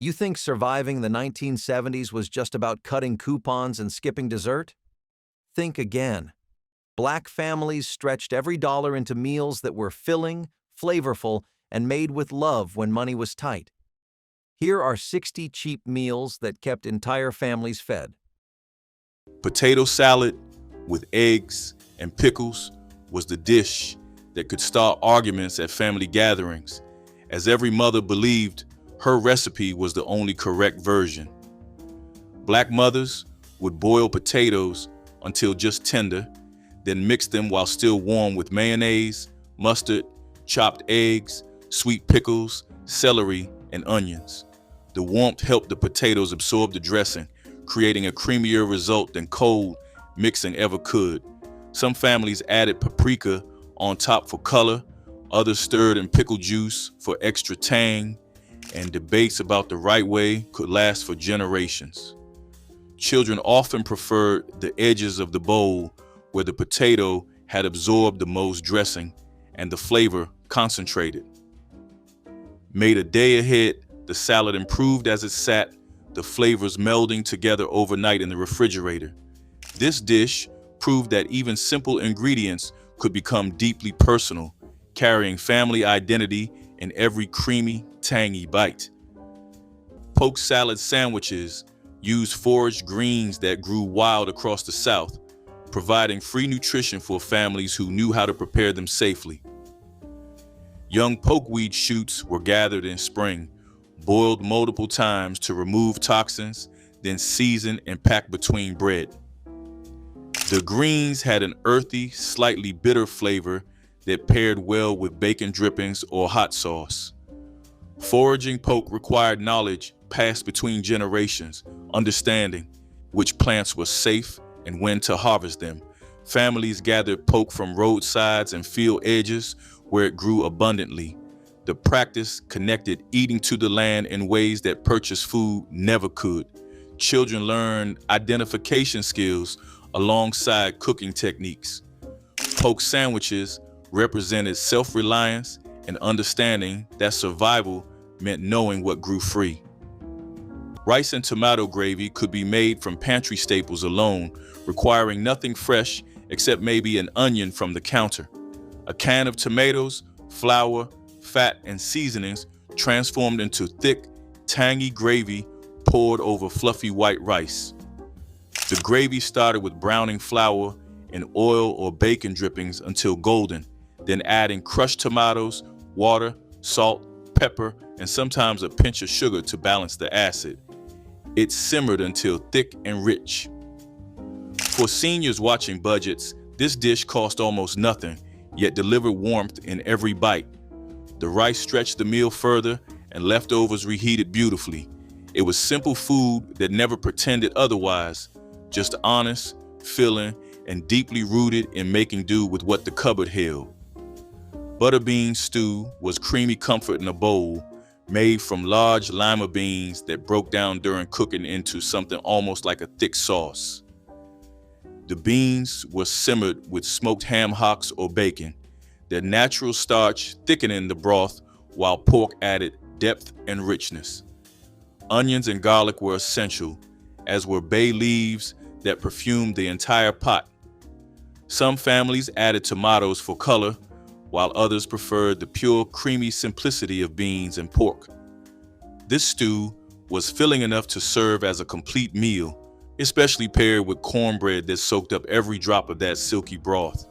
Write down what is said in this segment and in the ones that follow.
You think surviving the 1970s was just about cutting coupons and skipping dessert? Think again. Black families stretched every dollar into meals that were filling, flavorful, and made with love when money was tight. Here are 60 cheap meals that kept entire families fed. Potato salad with eggs and pickles was the dish that could start arguments at family gatherings, as every mother believed her recipe was the only correct version. Black mothers would boil potatoes until just tender, then mix them while still warm with mayonnaise, mustard, chopped eggs, sweet pickles, celery, and onions. The warmth helped the potatoes absorb the dressing, creating a creamier result than cold mixing ever could. Some families added paprika on top for color, others stirred in pickle juice for extra tang, and debates about the right way could last for generations. Children often preferred the edges of the bowl where the potato had absorbed the most dressing and the flavor concentrated. Made a day ahead, the salad improved as it sat, the flavors melding together overnight in the refrigerator. This dish proved that even simple ingredients could become deeply personal, carrying family identity in every creamy, tangy bite. Poke salad sandwiches used foraged greens that grew wild across the South, providing free nutrition for families who knew how to prepare them safely. Young pokeweed shoots were gathered in spring, boiled multiple times to remove toxins, then seasoned and packed between bread. The greens had an earthy, slightly bitter flavor that paired well with bacon drippings or hot sauce. Foraging poke required knowledge passed between generations, understanding which plants were safe and when to harvest them. Families gathered poke from roadsides and field edges where it grew abundantly. The practice connected eating to the land in ways that purchased food never could. Children learned identification skills alongside cooking techniques. Poke sandwiches represented self-reliance and understanding that survival meant knowing what grew free. Rice and tomato gravy could be made from pantry staples alone, requiring nothing fresh except maybe an onion from the counter. A can of tomatoes, flour, fat, and seasonings transformed into thick, tangy gravy poured over fluffy white rice. The gravy started with browning flour in oil or bacon drippings until golden, then adding crushed tomatoes, water, salt, pepper, and sometimes a pinch of sugar to balance the acid. It simmered until thick and rich. For seniors watching budgets, this dish cost almost nothing, yet delivered warmth in every bite. The rice stretched the meal further and leftovers reheated beautifully. It was simple food that never pretended otherwise, just honest, filling, and deeply rooted in making do with what the cupboard held. Butterbean stew was creamy comfort in a bowl, made from large lima beans that broke down during cooking into something almost like a thick sauce. The beans were simmered with smoked ham hocks or bacon, their natural starch thickening the broth while pork added depth and richness. Onions and garlic were essential, as were bay leaves that perfumed the entire pot. Some families added tomatoes for color, while others preferred the pure, creamy simplicity of beans and pork. This stew was filling enough to serve as a complete meal, especially paired with cornbread that soaked up every drop of that silky broth.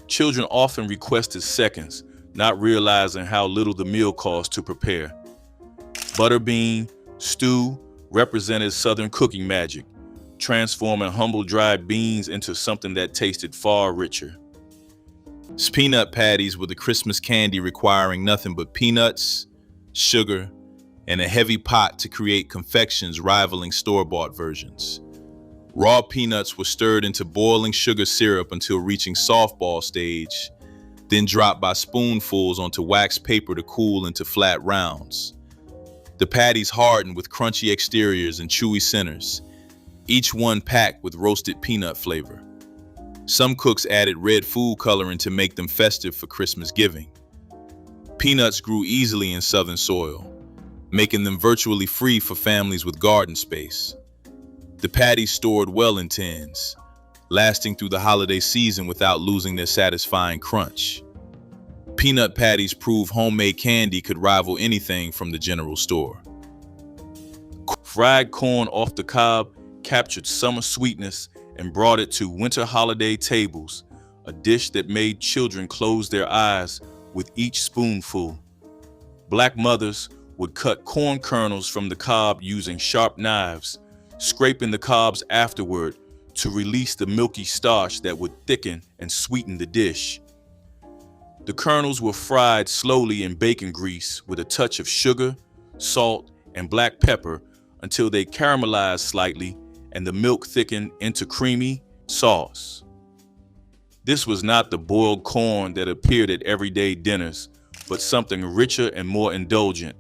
Children often requested seconds, not realizing how little the meal cost to prepare. Butterbean stew represented Southern cooking magic, transforming humble dried beans into something that tasted far richer. Peanut patties were the Christmas candy, requiring nothing but peanuts, sugar, and a heavy pot to create confections rivaling store-bought versions. Raw peanuts were stirred into boiling sugar syrup until reaching softball stage, then dropped by spoonfuls onto wax paper to cool into flat rounds. The patties hardened with crunchy exteriors and chewy centers, each one packed with roasted peanut flavor. Some cooks added red food coloring to make them festive for Christmas giving. Peanuts grew easily in southern soil. making them virtually free for families with garden space. The patties stored well in tins, lasting through the holiday season without losing their satisfying crunch. Peanut patties prove homemade candy could rival anything from the general store. Fried corn off the cob captured summer sweetness and brought it to winter holiday tables, a dish that made children close their eyes with each spoonful. Black mothers would cut corn kernels from the cob using sharp knives, scraping the cobs afterward to release the milky starch that would thicken and sweeten the dish. The kernels were fried slowly in bacon grease with a touch of sugar, salt, and black pepper until they caramelized slightly and the milk thickened into creamy sauce. This was not the boiled corn that appeared at everyday dinners, but something richer and more indulgent,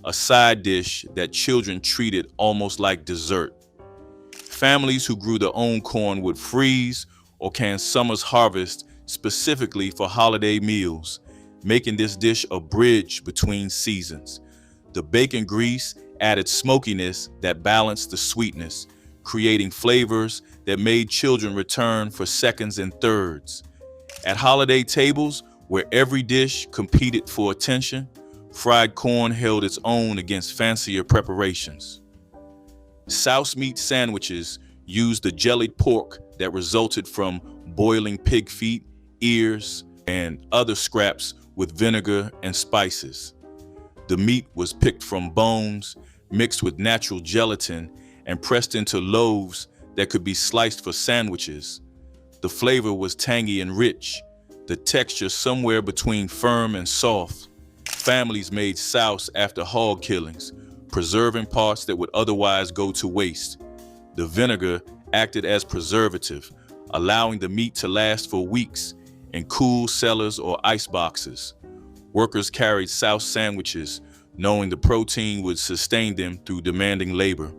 a side dish that children treated almost like dessert. Families who grew their own corn would freeze or can summer's harvest specifically for holiday meals, making this dish a bridge between seasons. The bacon grease added smokiness that balanced the sweetness, creating flavors that made children return for seconds and thirds. At holiday tables, where every dish competed for attention, fried corn held its own against fancier preparations. Souse meat sandwiches used the jellied pork that resulted from boiling pig feet, ears, and other scraps with vinegar and spices. The meat was picked from bones, mixed with natural gelatin, and pressed into loaves that could be sliced for sandwiches. The flavor was tangy and rich, the texture somewhere between firm and soft. Families made souse after hog killings, preserving parts that would otherwise go to waste. The vinegar acted as preservative, allowing the meat to last for weeks in cool cellars or ice boxes. Workers carried souse sandwiches, knowing the protein would sustain them through demanding labor.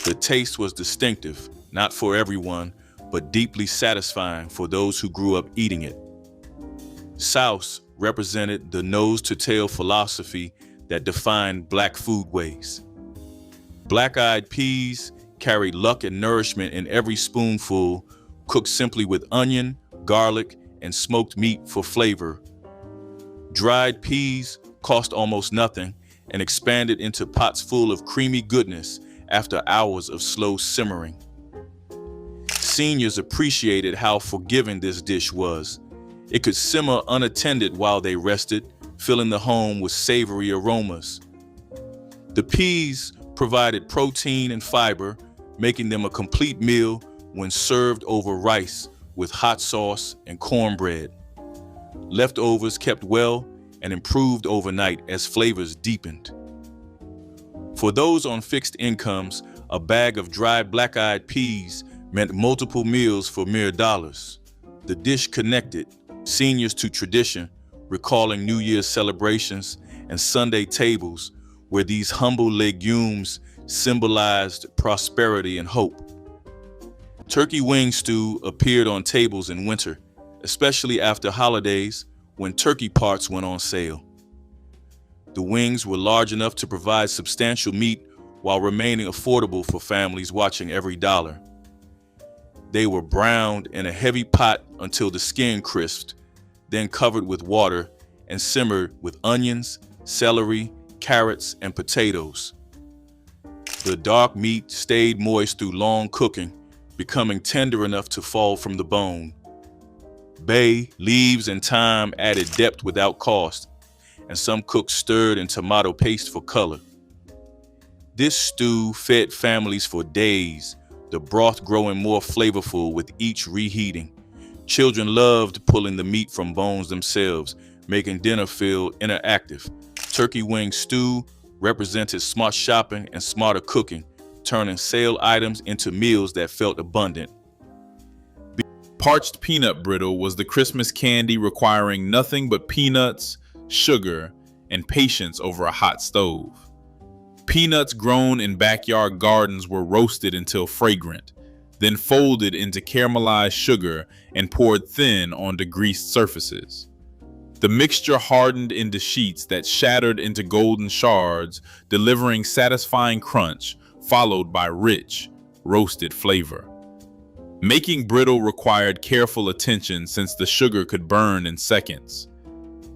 The taste was distinctive, not for everyone, but deeply satisfying for those who grew up eating it. Souse represented the nose-to-tail philosophy that defined Black foodways. Black-eyed peas carried luck and nourishment in every spoonful, cooked simply with onion, garlic, and smoked meat for flavor. Dried peas cost almost nothing and expanded into pots full of creamy goodness after hours of slow simmering. Seniors appreciated how forgiving this dish was. It could simmer unattended while they rested, filling the home with savory aromas. The peas provided protein and fiber, making them a complete meal when served over rice with hot sauce and cornbread. Leftovers kept well and improved overnight as flavors deepened. For those on fixed incomes, a bag of dried black-eyed peas meant multiple meals for mere dollars. The dish connected seniors to tradition, recalling New Year's celebrations and Sunday tables where these humble legumes symbolized prosperity and hope. Turkey wing stew appeared on tables in winter, especially after holidays when turkey parts went on sale. The wings were large enough to provide substantial meat while remaining affordable for families watching every dollar. They were browned in a heavy pot until the skin crisped, then covered with water and simmered with onions, celery, carrots, and potatoes. The dark meat stayed moist through long cooking, becoming tender enough to fall from the bone. Bay, leaves, and thyme added depth without cost, and some cooks stirred in tomato paste for color. This stew fed families for days, the broth growing more flavorful with each reheating. Children loved pulling the meat from bones themselves, making dinner feel interactive. Turkey wing stew represented smart shopping and smarter cooking, turning sale items into meals that felt abundant. Parched peanut brittle was the Christmas candy requiring nothing but peanuts, sugar, and patience over a hot stove. Peanuts grown in backyard gardens were roasted until fragrant, then folded into caramelized sugar and poured thin on degreased surfaces. The mixture hardened into sheets that shattered into golden shards, delivering satisfying crunch, followed by rich, roasted flavor. Making brittle required careful attention since the sugar could burn in seconds.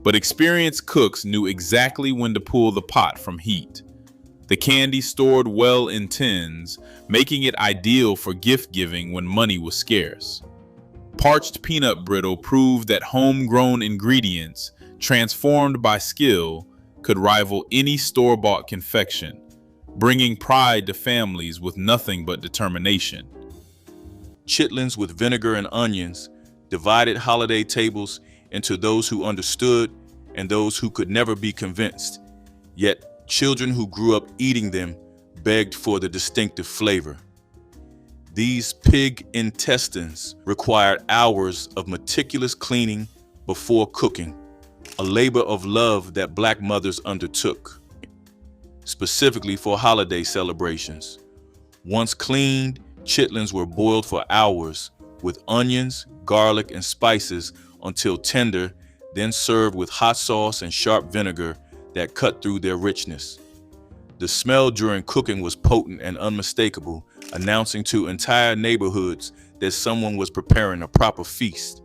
But experienced cooks knew exactly when to pull the pot from heat. The candy stored well in tins, making it ideal for gift giving when money was scarce. Parched peanut brittle proved that homegrown ingredients, transformed by skill, could rival any store-bought confection, bringing pride to families with nothing but determination. Chitlins with vinegar and onions divided holiday tables into those who understood and those who could never be convinced. Yet, children who grew up eating them begged for the distinctive flavor. These pig intestines required hours of meticulous cleaning before cooking, a labor of love that Black mothers undertook, specifically for holiday celebrations. Once cleaned, chitlins were boiled for hours with onions, garlic, and spices until tender, then served with hot sauce and sharp vinegar that cut through their richness. The smell during cooking was potent and unmistakable, announcing to entire neighborhoods that someone was preparing a proper feast.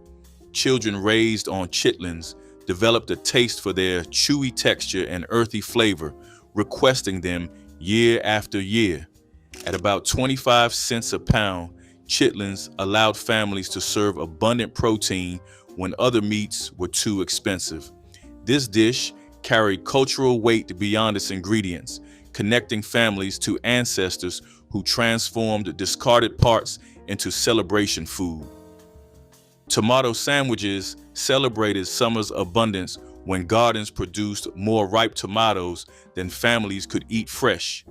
Children raised on chitlins developed a taste for their chewy texture and earthy flavor, requesting them year after year. At about 25 cents a pound, chitlins allowed families to serve abundant protein when other meats were too expensive. This dish carried cultural weight beyond its ingredients, connecting families to ancestors who transformed discarded parts into celebration food. Tomato sandwiches celebrated summer's abundance when gardens produced more ripe tomatoes than families could eat fresh.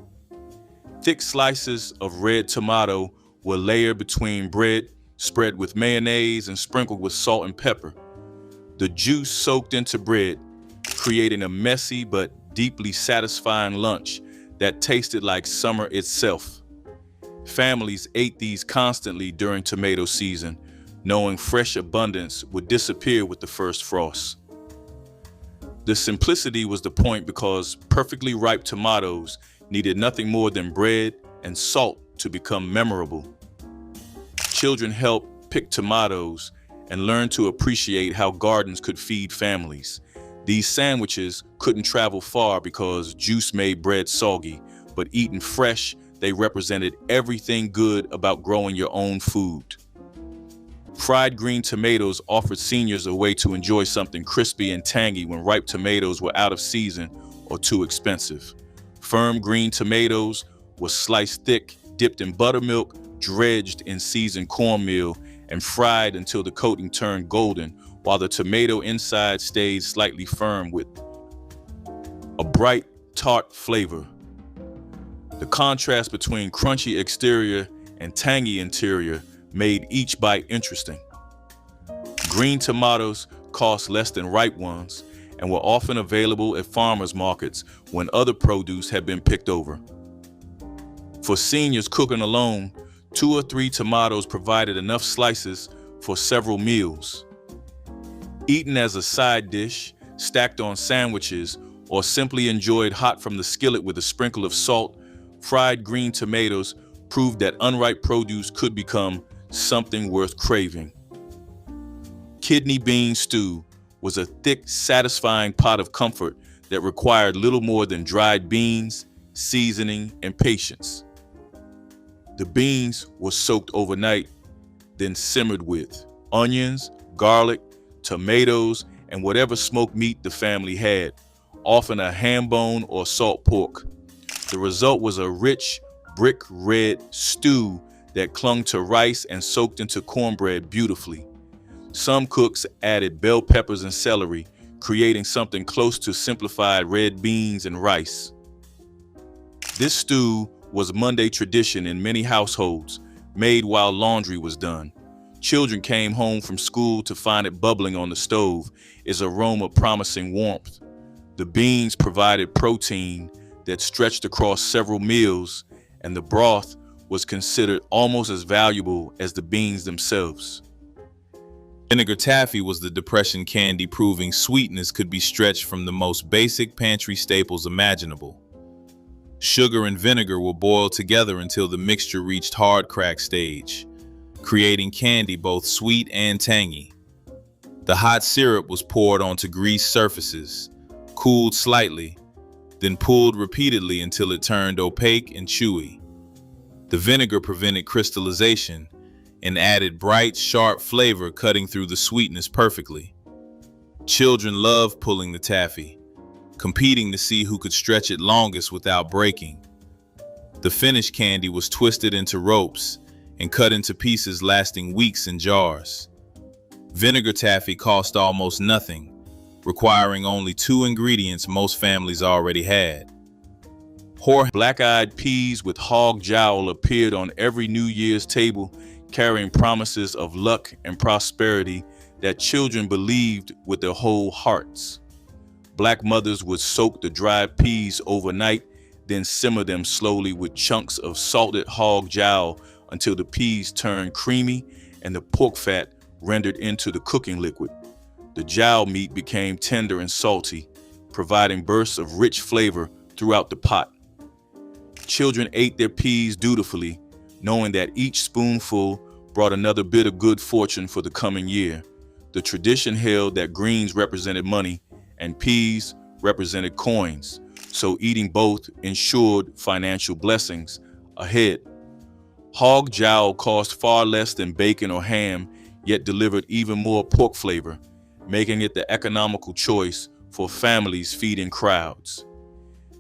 Thick slices of red tomato were layered between bread, spread with mayonnaise, and sprinkled with salt and pepper. The juice soaked into bread, creating a messy but deeply satisfying lunch that tasted like summer itself. Families ate these constantly during tomato season, knowing fresh abundance would disappear with the first frost. The simplicity was the point because perfectly ripe tomatoes needed nothing more than bread and salt to become memorable. Children helped pick tomatoes and learned to appreciate how gardens could feed families. These sandwiches couldn't travel far because juice made bread soggy, but eaten fresh, they represented everything good about growing your own food. Fried green tomatoes offered seniors a way to enjoy something crispy and tangy when ripe tomatoes were out of season or too expensive. Firm green tomatoes were sliced thick, dipped in buttermilk, dredged in seasoned cornmeal, and fried until the coating turned golden, while the tomato inside stayed slightly firm with a bright, tart flavor. The contrast between crunchy exterior and tangy interior made each bite interesting. Green tomatoes cost less than ripe ones and were often available at farmers markets when other produce had been picked over. For seniors cooking alone, 2 or 3 tomatoes provided enough slices for several meals. Eaten as a side dish, stacked on sandwiches, or simply enjoyed hot from the skillet with a sprinkle of salt, fried green tomatoes proved that unripe produce could become something worth craving. Kidney bean stew was a thick, satisfying pot of comfort that required little more than dried beans, seasoning, and patience. The beans were soaked overnight, then simmered with onions, garlic, tomatoes, and whatever smoked meat the family had, often a ham bone or salt pork. The result was a rich, brick red stew that clung to rice and soaked into cornbread beautifully. Some cooks added bell peppers and celery, creating something close to simplified red beans and rice. This stew was Monday tradition in many households, made while laundry was done. Children came home from school to find it bubbling on the stove, its aroma promising warmth. The beans provided protein that stretched across several meals, and the broth was considered almost as valuable as the beans themselves. Vinegar taffy was the Depression candy proving sweetness could be stretched from the most basic pantry staples imaginable. Sugar and vinegar were boiled together until the mixture reached hard crack stage, creating candy both sweet and tangy. The hot syrup was poured onto greased surfaces, cooled slightly, then pulled repeatedly until it turned opaque and chewy. The vinegar prevented crystallization and added bright, sharp flavor, cutting through the sweetness perfectly. Children loved pulling the taffy, competing to see who could stretch it longest without breaking. The finished candy was twisted into ropes and cut into pieces lasting weeks in jars. Vinegar taffy cost almost nothing, requiring only 2 ingredients most families already had. Black-eyed peas with hog jowl appeared on every New Year's table, carrying promises of luck and prosperity that children believed with their whole hearts. Black mothers would soak the dried peas overnight, then simmer them slowly with chunks of salted hog jowl until the peas turned creamy and the pork fat rendered into the cooking liquid. The jowl meat became tender and salty, providing bursts of rich flavor throughout the pot. Children ate their peas dutifully, knowing that each spoonful brought another bit of good fortune for the coming year. The tradition held that greens represented money and peas represented coins, so eating both ensured financial blessings ahead. Hog jowl cost far less than bacon or ham, yet delivered even more pork flavor, making it the economical choice for families feeding crowds.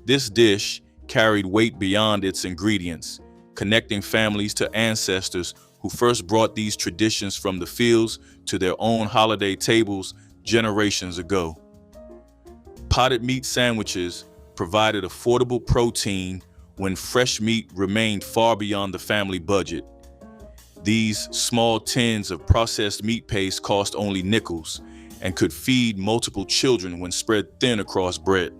This dish carried weight beyond its ingredients, connecting families to ancestors who first brought these traditions from the fields to their own holiday tables generations ago. Potted meat sandwiches provided affordable protein when fresh meat remained far beyond the family budget. These small tins of processed meat paste cost only nickels and could feed multiple children when spread thin across bread.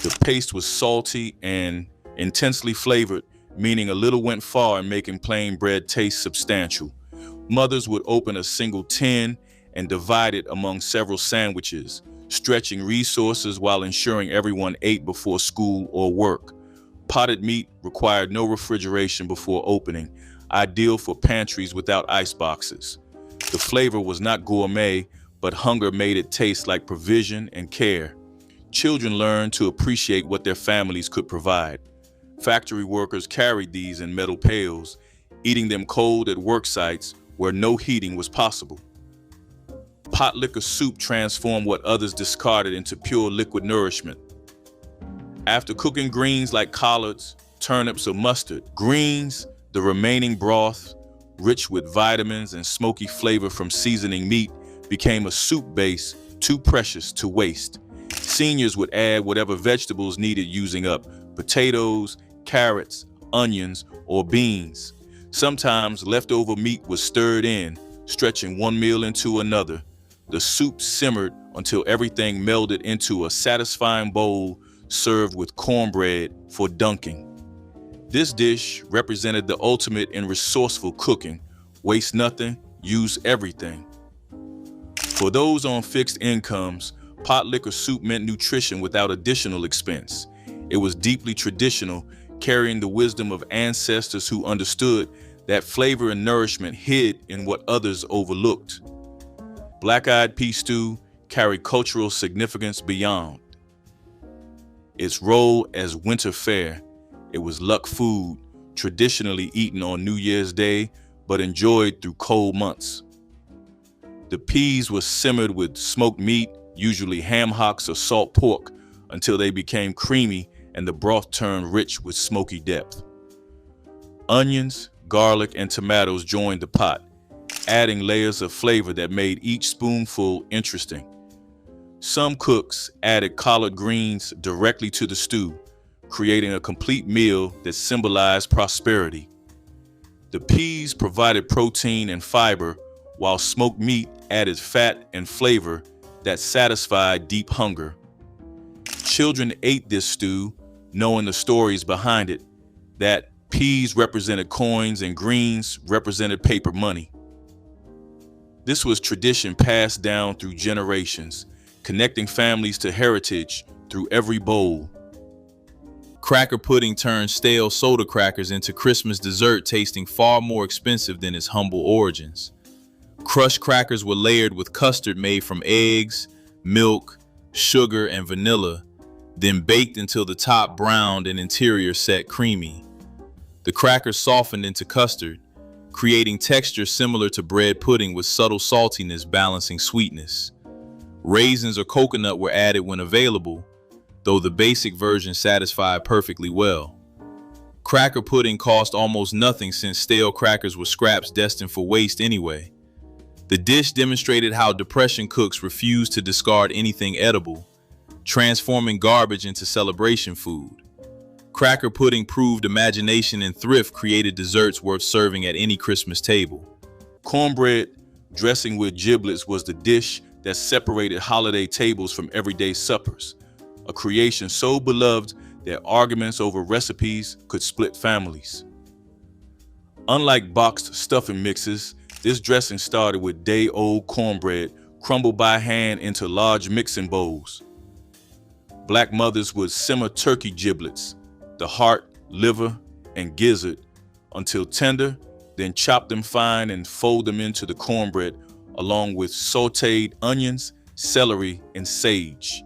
The paste was salty and intensely flavored, meaning a little went far in making plain bread taste substantial. Mothers would open a single tin and divide it among several sandwiches, stretching resources while ensuring everyone ate before school or work. Potted meat required no refrigeration before opening, ideal for pantries without ice boxes. The flavor was not gourmet, but hunger made it taste like provision and care. Children learned to appreciate what their families could provide. Factory workers carried these in metal pails, eating them cold at work sites where no heating was possible. Potlikker soup transformed what others discarded into pure liquid nourishment. After cooking greens like collards, turnips, or mustard, the remaining broth, rich with vitamins and smoky flavor from seasoning meat, became a soup base too precious to waste. Seniors would add whatever vegetables needed using up: potatoes, carrots, onions, or beans. Sometimes leftover meat was stirred in, stretching one meal into another. The soup simmered until everything melded into a satisfying bowl served with cornbread for dunking. This dish represented the ultimate in resourceful cooking: waste nothing, use everything. For those on fixed incomes, Potlikker soup meant nutrition without additional expense. It was deeply traditional, carrying the wisdom of ancestors who understood that flavor and nourishment hid in what others overlooked. Black-eyed pea stew carried cultural significance beyond its role as winter fare. It was luck food, traditionally eaten on New Year's Day, but enjoyed through cold months. The peas were simmered with smoked meat, usually ham hocks or salt pork, until they became creamy and the broth turned rich with smoky depth. Onions, garlic, and tomatoes joined the pot, adding layers of flavor that made each spoonful interesting. Some cooks added collard greens directly to the stew, creating a complete meal that symbolized prosperity. The peas provided protein and fiber, while smoked meat added fat and flavor that satisfied deep hunger. Children ate this stew, knowing the stories behind it, that peas represented coins and greens represented paper money. This was tradition passed down through generations, connecting families to heritage through every bowl. Cracker pudding turned stale soda crackers into Christmas dessert, tasting far more expensive than its humble origins. Crushed crackers were layered with custard made from eggs, milk, sugar, and vanilla, then baked until the top browned and interior set creamy. The crackers softened into custard, creating texture similar to bread pudding with subtle saltiness balancing sweetness. Raisins or coconut were added when available, though the basic version satisfied perfectly well. Cracker pudding cost almost nothing since stale crackers were scraps destined for waste anyway. The dish demonstrated how depression cooks refused to discard anything edible, transforming garbage into celebration food. Cracker pudding proved imagination and thrift created desserts worth serving at any Christmas table. Cornbread dressing with giblets was the dish that separated holiday tables from everyday suppers, a creation so beloved that arguments over recipes could split families. Unlike boxed stuffing mixes, this dressing started with day-old cornbread crumbled by hand into large mixing bowls. Black mothers would simmer turkey giblets, the heart, liver, and gizzard, until tender, then chop them fine and fold them into the cornbread along with sauteed onions, celery, and sage.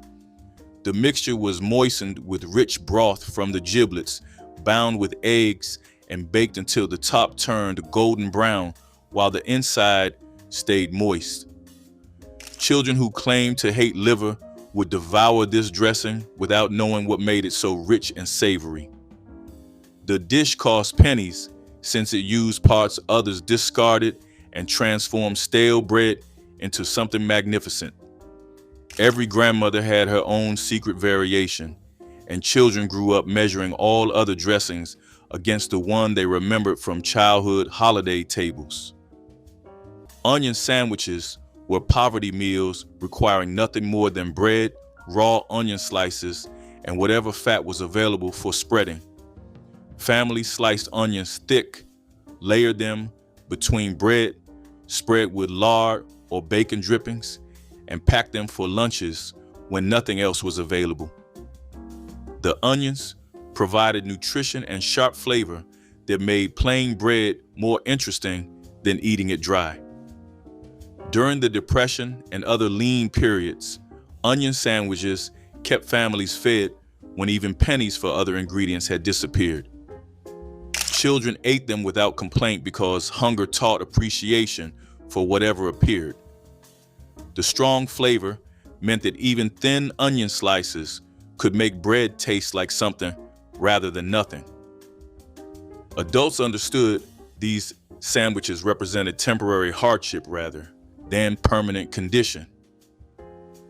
The mixture was moistened with rich broth from the giblets, bound with eggs, and baked until the top turned golden brown while the inside stayed moist. Children who claimed to hate liver would devour this dressing without knowing what made it so rich and savory. The dish cost pennies since it used parts others discarded and transformed stale bread into something magnificent. Every grandmother had her own secret variation, and children grew up measuring all other dressings against the one they remembered from childhood holiday tables. Onion sandwiches were poverty meals requiring nothing more than bread, raw onion slices, and whatever fat was available for spreading. Families sliced onions thick, layered them between bread, spread with lard or bacon drippings, and packed them for lunches when nothing else was available. The onions provided nutrition and sharp flavor that made plain bread more interesting than eating it dry. During the Depression and other lean periods, onion sandwiches kept families fed when even pennies for other ingredients had disappeared. Children ate them without complaint because hunger taught appreciation for whatever appeared. The strong flavor meant that even thin onion slices could make bread taste like something rather than nothing. Adults understood these sandwiches represented temporary hardship rather than permanent condition.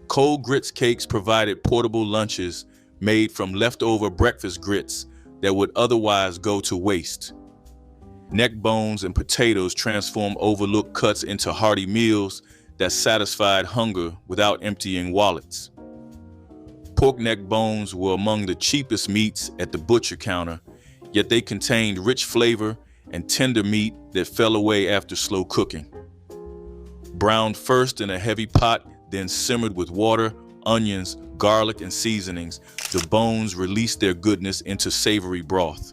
Cold grits cakes provided portable lunches made from leftover breakfast grits that would otherwise go to waste. Neck bones and potatoes transformed overlooked cuts into hearty meals that satisfied hunger without emptying wallets. Pork neck bones were among the cheapest meats at the butcher counter, yet they contained rich flavor and tender meat that fell away after slow cooking. Browned first in a heavy pot, then simmered with water, onions, garlic, and seasonings, the bones released their goodness into savory broth.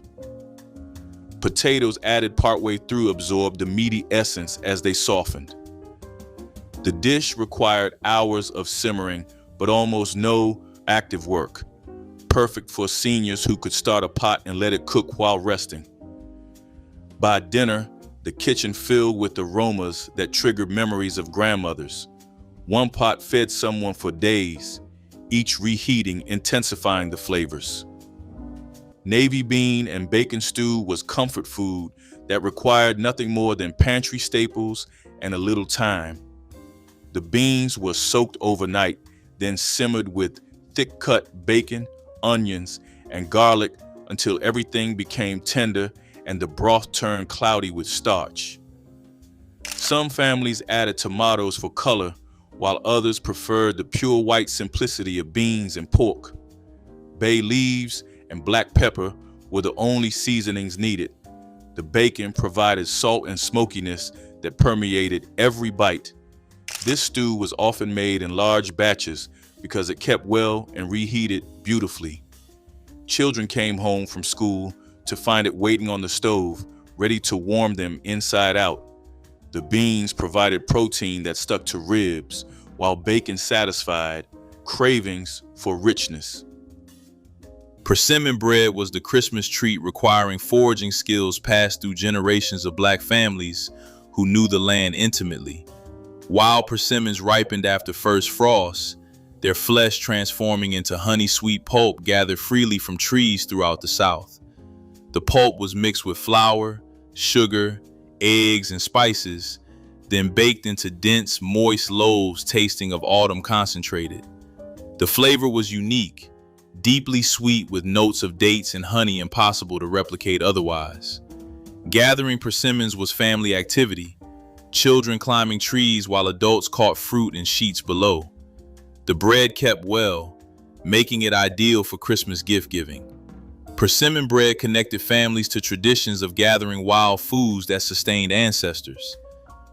Potatoes added partway through absorbed the meaty essence as they softened. The dish required hours of simmering, but almost no active work, perfect for seniors who could start a pot and let it cook while resting. By dinner, the kitchen filled with aromas that triggered memories of grandmothers. One pot fed someone for days, each reheating, intensifying the flavors. Navy bean and bacon stew was comfort food that required nothing more than pantry staples and a little time. The beans were soaked overnight, then simmered with thick-cut bacon, onions, and garlic until everything became tender and the broth turned cloudy with starch. Some families added tomatoes for color, while others preferred the pure white simplicity of beans and pork. Bay leaves and black pepper were the only seasonings needed. The bacon provided salt and smokiness that permeated every bite, This stew was often made in large batches because it kept well and reheated beautifully. Children came home from school to find it waiting on the stove, ready to warm them inside out. The beans provided protein that stuck to ribs, while bacon satisfied cravings for richness. Persimmon bread was the Christmas treat requiring foraging skills passed through generations of Black families who knew the land intimately. Wild persimmons ripened after first frost, their flesh transforming into honey-sweet pulp gathered freely from trees throughout the South. The pulp was mixed with flour, sugar, eggs, and spices, then baked into dense, moist loaves tasting of autumn concentrated. The flavor was unique, deeply sweet with notes of dates and honey impossible to replicate otherwise. Gathering persimmons was family activity, children climbing trees while adults caught fruit in sheets below. The bread kept well, making it ideal for Christmas gift-giving. Persimmon bread connected families to traditions of gathering wild foods that sustained ancestors.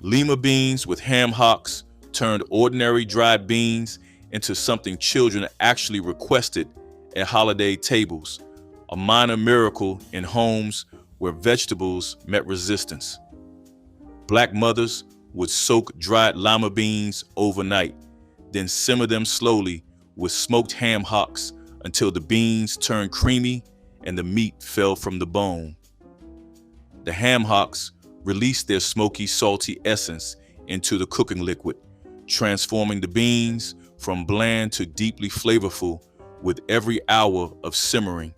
Lima beans with ham hocks turned ordinary dried beans into something children actually requested at holiday tables, a minor miracle in homes where vegetables met resistance. Black mothers would soak dried lima beans overnight, then simmer them slowly with smoked ham hocks until the beans turned creamy and the meat fell from the bone. The ham hocks released their smoky, salty essence into the cooking liquid, transforming the beans from bland to deeply flavorful with every hour of simmering.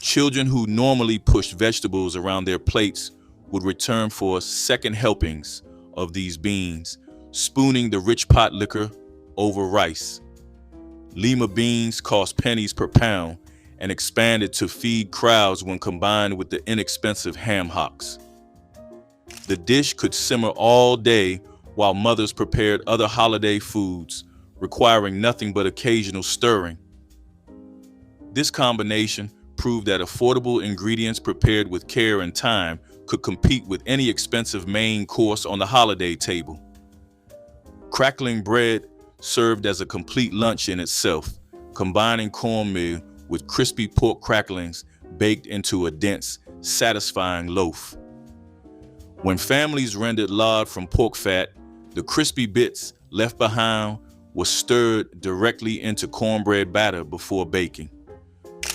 Children who normally pushed vegetables around their plates would return for second helpings of these beans, spooning the rich potlikker over rice. Lima beans cost pennies per pound and expanded to feed crowds when combined with the inexpensive ham hocks. The dish could simmer all day while mothers prepared other holiday foods, requiring nothing but occasional stirring. This combination proved that affordable ingredients prepared with care and time could compete with any expensive main course on the holiday table. Crackling bread served as a complete lunch in itself, combining cornmeal with crispy pork cracklings baked into a dense, satisfying loaf. When families rendered lard from pork fat, the crispy bits left behind were stirred directly into cornbread batter before baking.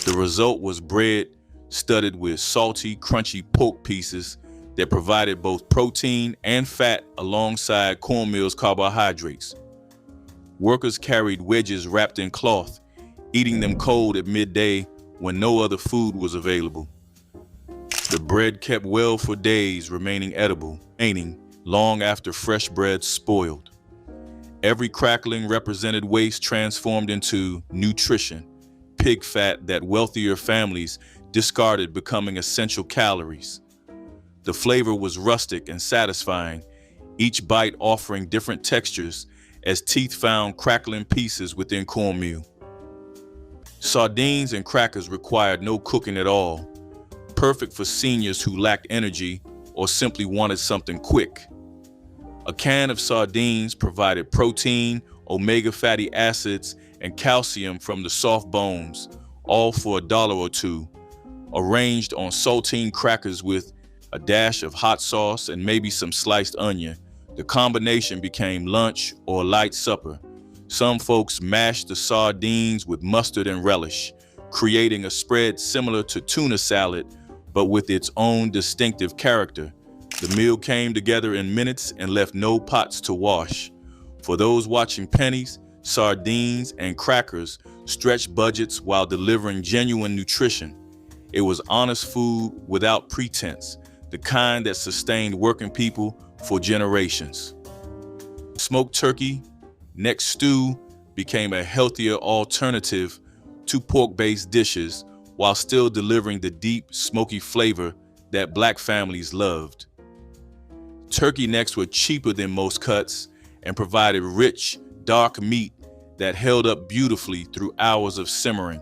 The result was bread studded with salty, crunchy pork pieces that provided both protein and fat alongside cornmeal's carbohydrates. Workers carried wedges wrapped in cloth, eating them cold at midday when no other food was available. The bread kept well for days, remaining edible, long after fresh bread spoiled. Every crackling represented waste transformed into nutrition, pig fat that wealthier families discarded, becoming essential calories. The flavor was rustic and satisfying, each bite offering different textures as teeth found crackling pieces within cornmeal. Sardines and crackers required no cooking at all, perfect for seniors who lacked energy or simply wanted something quick. A can of sardines provided protein, omega fatty acids, and calcium from the soft bones, all for $1 or $2, arranged on saltine crackers with a dash of hot sauce and maybe some sliced onion. The combination became lunch or light supper. Some folks mashed the sardines with mustard and relish, creating a spread similar to tuna salad, but with its own distinctive character. The meal came together in minutes and left no pots to wash. For those watching pennies, sardines and crackers stretched budgets while delivering genuine nutrition. It was honest food without pretense, the kind that sustained working people for generations. Smoked turkey, neck stew became a healthier alternative to pork-based dishes while still delivering the deep, smoky flavor that Black families loved. Turkey necks were cheaper than most cuts and provided rich, dark meat that held up beautifully through hours of simmering.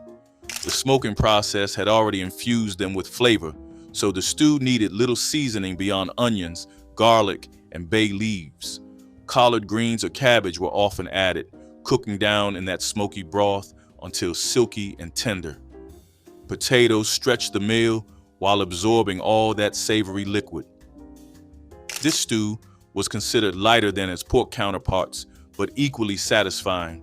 The smoking process had already infused them with flavor, so the stew needed little seasoning beyond onions, garlic, and bay leaves. Collard greens or cabbage were often added, cooking down in that smoky broth until silky and tender. Potatoes stretched the meal while absorbing all that savory liquid. This stew was considered lighter than its pork counterparts, but equally satisfying,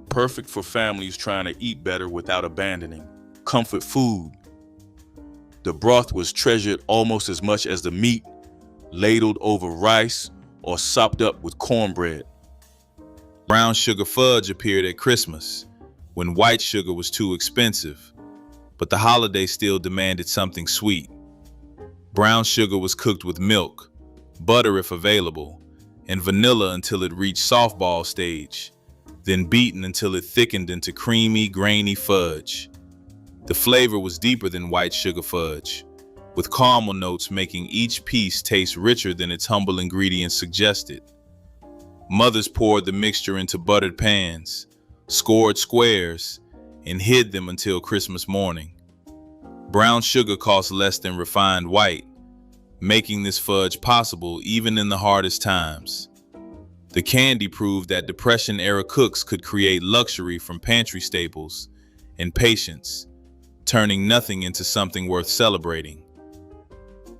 perfect for families trying to eat better without abandoning comfort food. The broth was treasured almost as much as the meat, ladled over rice or sopped up with cornbread. Brown sugar fudge appeared at Christmas, when white sugar was too expensive, but the holiday still demanded something sweet. Brown sugar was cooked with milk, butter if available, and vanilla until it reached softball stage, then beaten until it thickened into creamy, grainy fudge. The flavor was deeper than white sugar fudge, with caramel notes making each piece taste richer than its humble ingredients suggested. Mothers poured the mixture into buttered pans, scored squares, and hid them until Christmas morning. Brown sugar cost less than refined white, making this fudge possible even in the hardest times. The candy proved that Depression-era cooks could create luxury from pantry staples and patience, turning nothing into something worth celebrating.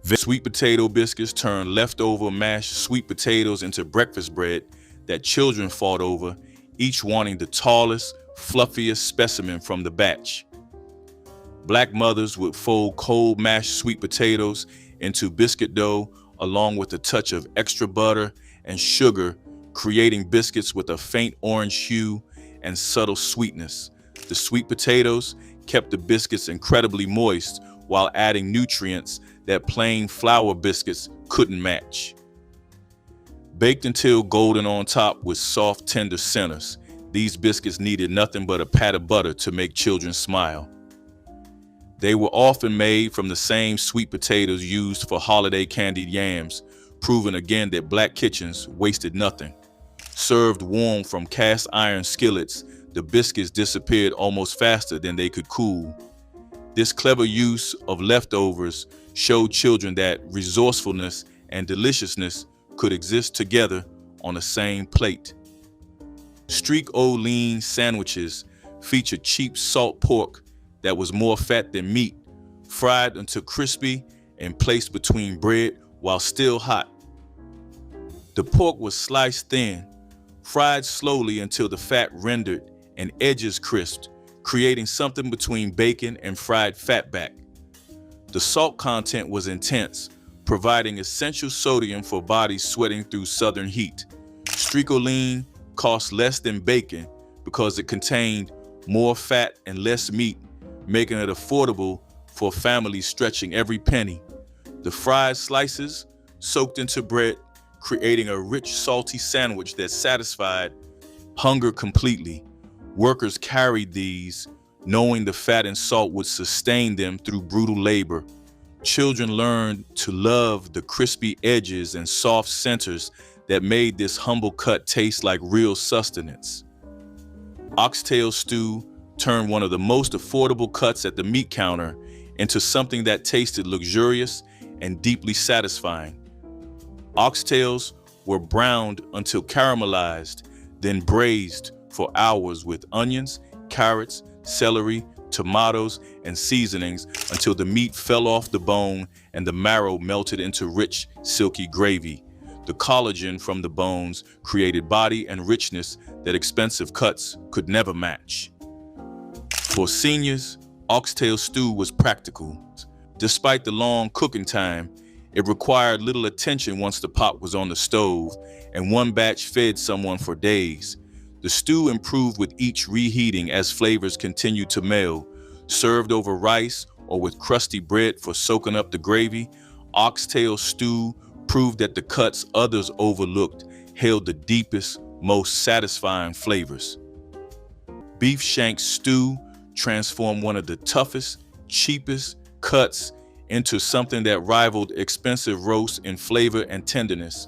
Sweet potato biscuits turned leftover mashed sweet potatoes into breakfast bread that children fought over, each wanting the tallest, fluffiest specimen from the batch. Black mothers would fold cold mashed sweet potatoes into biscuit dough along with a touch of extra butter and sugar, creating biscuits with a faint orange hue and subtle sweetness. The sweet potatoes kept the biscuits incredibly moist while adding nutrients that plain flour biscuits couldn't match. Baked until golden on top with soft, tender centers, these biscuits needed nothing but a pat of butter to make children smile. They were often made from the same sweet potatoes used for holiday candied yams, proving again that Black kitchens wasted nothing. Served warm from cast iron skillets, the biscuits disappeared almost faster than they could cool. This clever use of leftovers showed children that resourcefulness and deliciousness could exist together on the same plate. Streak-o-lean sandwiches featured cheap salt pork that was more fat than meat, fried until crispy and placed between bread while still hot. The pork was sliced thin, fried slowly until the fat rendered and edges crisped, creating something between bacon and fried fatback. The salt content was intense, providing essential sodium for bodies sweating through southern heat. Streak-o-lean cost less than bacon because it contained more fat and less meat, making it affordable for families stretching every penny. The fried slices soaked into bread, creating a rich, salty sandwich that satisfied hunger completely. Workers carried these, knowing the fat and salt would sustain them through brutal labor. Children learned to love the crispy edges and soft centers that made this humble cut taste like real sustenance. Oxtail stew turned one of the most affordable cuts at the meat counter into something that tasted luxurious and deeply satisfying. Oxtails were browned until caramelized, then braised for hours with onions, carrots, celery, tomatoes, and seasonings until the meat fell off the bone and the marrow melted into rich, silky gravy. The collagen from the bones created body and richness that expensive cuts could never match. For seniors, oxtail stew was practical. Despite the long cooking time, it required little attention once the pot was on the stove, and one batch fed someone for days. The stew improved with each reheating as flavors continued to meld. Served over rice or with crusty bread for soaking up the gravy, oxtail stew proved that the cuts others overlooked held the deepest, most satisfying flavors. Beef shank stew transformed one of the toughest, cheapest cuts into something that rivaled expensive roasts in flavor and tenderness.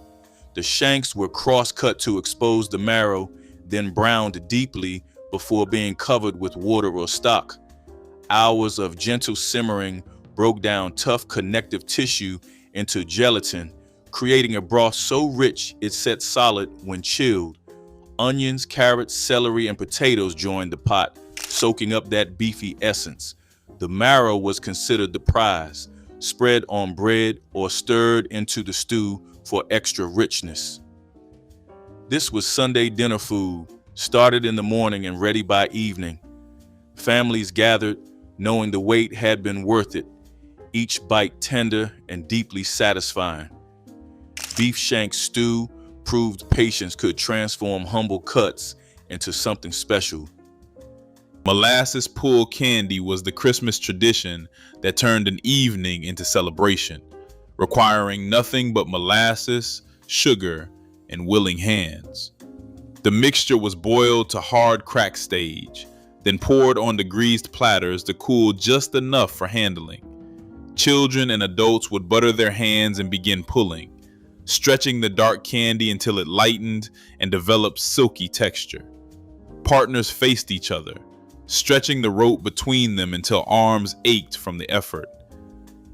The shanks were cross-cut to expose the marrow, then browned deeply before being covered with water or stock. Hours of gentle simmering broke down tough connective tissue into gelatin, creating a broth so rich it set solid when chilled. Onions, carrots, celery, and potatoes joined the pot, soaking up that beefy essence. The marrow was considered the prize, spread on bread or stirred into the stew for extra richness. This was Sunday dinner food, started in the morning and ready by evening. Families gathered, knowing the wait had been worth it, each bite tender and deeply satisfying. Beef shank stew proved patience could transform humble cuts into something special. Molasses pull candy was the Christmas tradition that turned an evening into celebration, requiring nothing but molasses, sugar, and willing hands. The mixture was boiled to hard crack stage, then poured onto greased platters to cool just enough for handling. Children and adults would butter their hands and begin pulling, stretching the dark candy until it lightened and developed silky texture. Partners faced each other, stretching the rope between them until arms ached from the effort.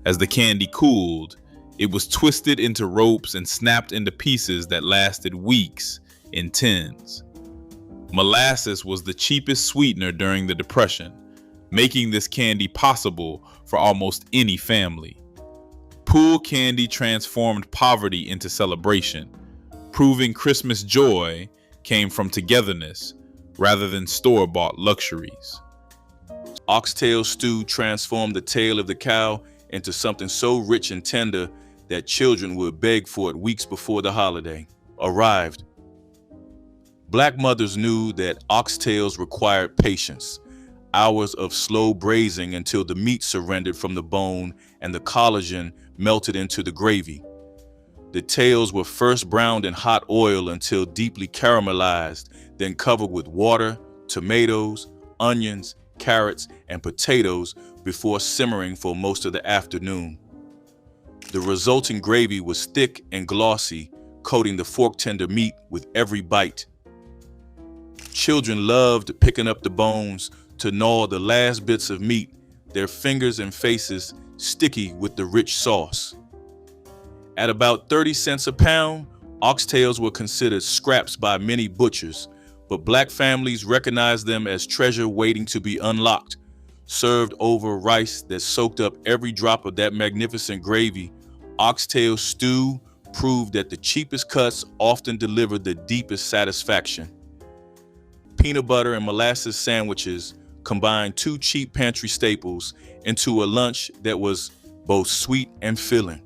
As the candy cooled, it was twisted into ropes and snapped into pieces that lasted weeks in tins. Molasses was the cheapest sweetener during the Depression, making this candy possible for almost any family. Pool candy transformed poverty into celebration, proving Christmas joy came from togetherness rather than store-bought luxuries. Oxtail stew transformed the tail of the cow into something so rich and tender that children would beg for it weeks before the holiday arrived. Black mothers knew that oxtails required patience, hours of slow braising until the meat surrendered from the bone and the collagen melted into the gravy. The tails were first browned in hot oil until deeply caramelized, then covered with water, tomatoes, onions, carrots, and potatoes before simmering for most of the afternoon. The resulting gravy was thick and glossy, coating the fork-tender meat with every bite. Children loved picking up the bones to gnaw the last bits of meat, their fingers and faces sticky with the rich sauce. At about 30 cents a pound, oxtails were considered scraps by many butchers, but Black families recognized them as treasure waiting to be unlocked. Served over rice that soaked up every drop of that magnificent gravy, oxtail stew proved that the cheapest cuts often delivered the deepest satisfaction. Peanut butter and molasses sandwiches combined two cheap pantry staples into a lunch that was both sweet and filling.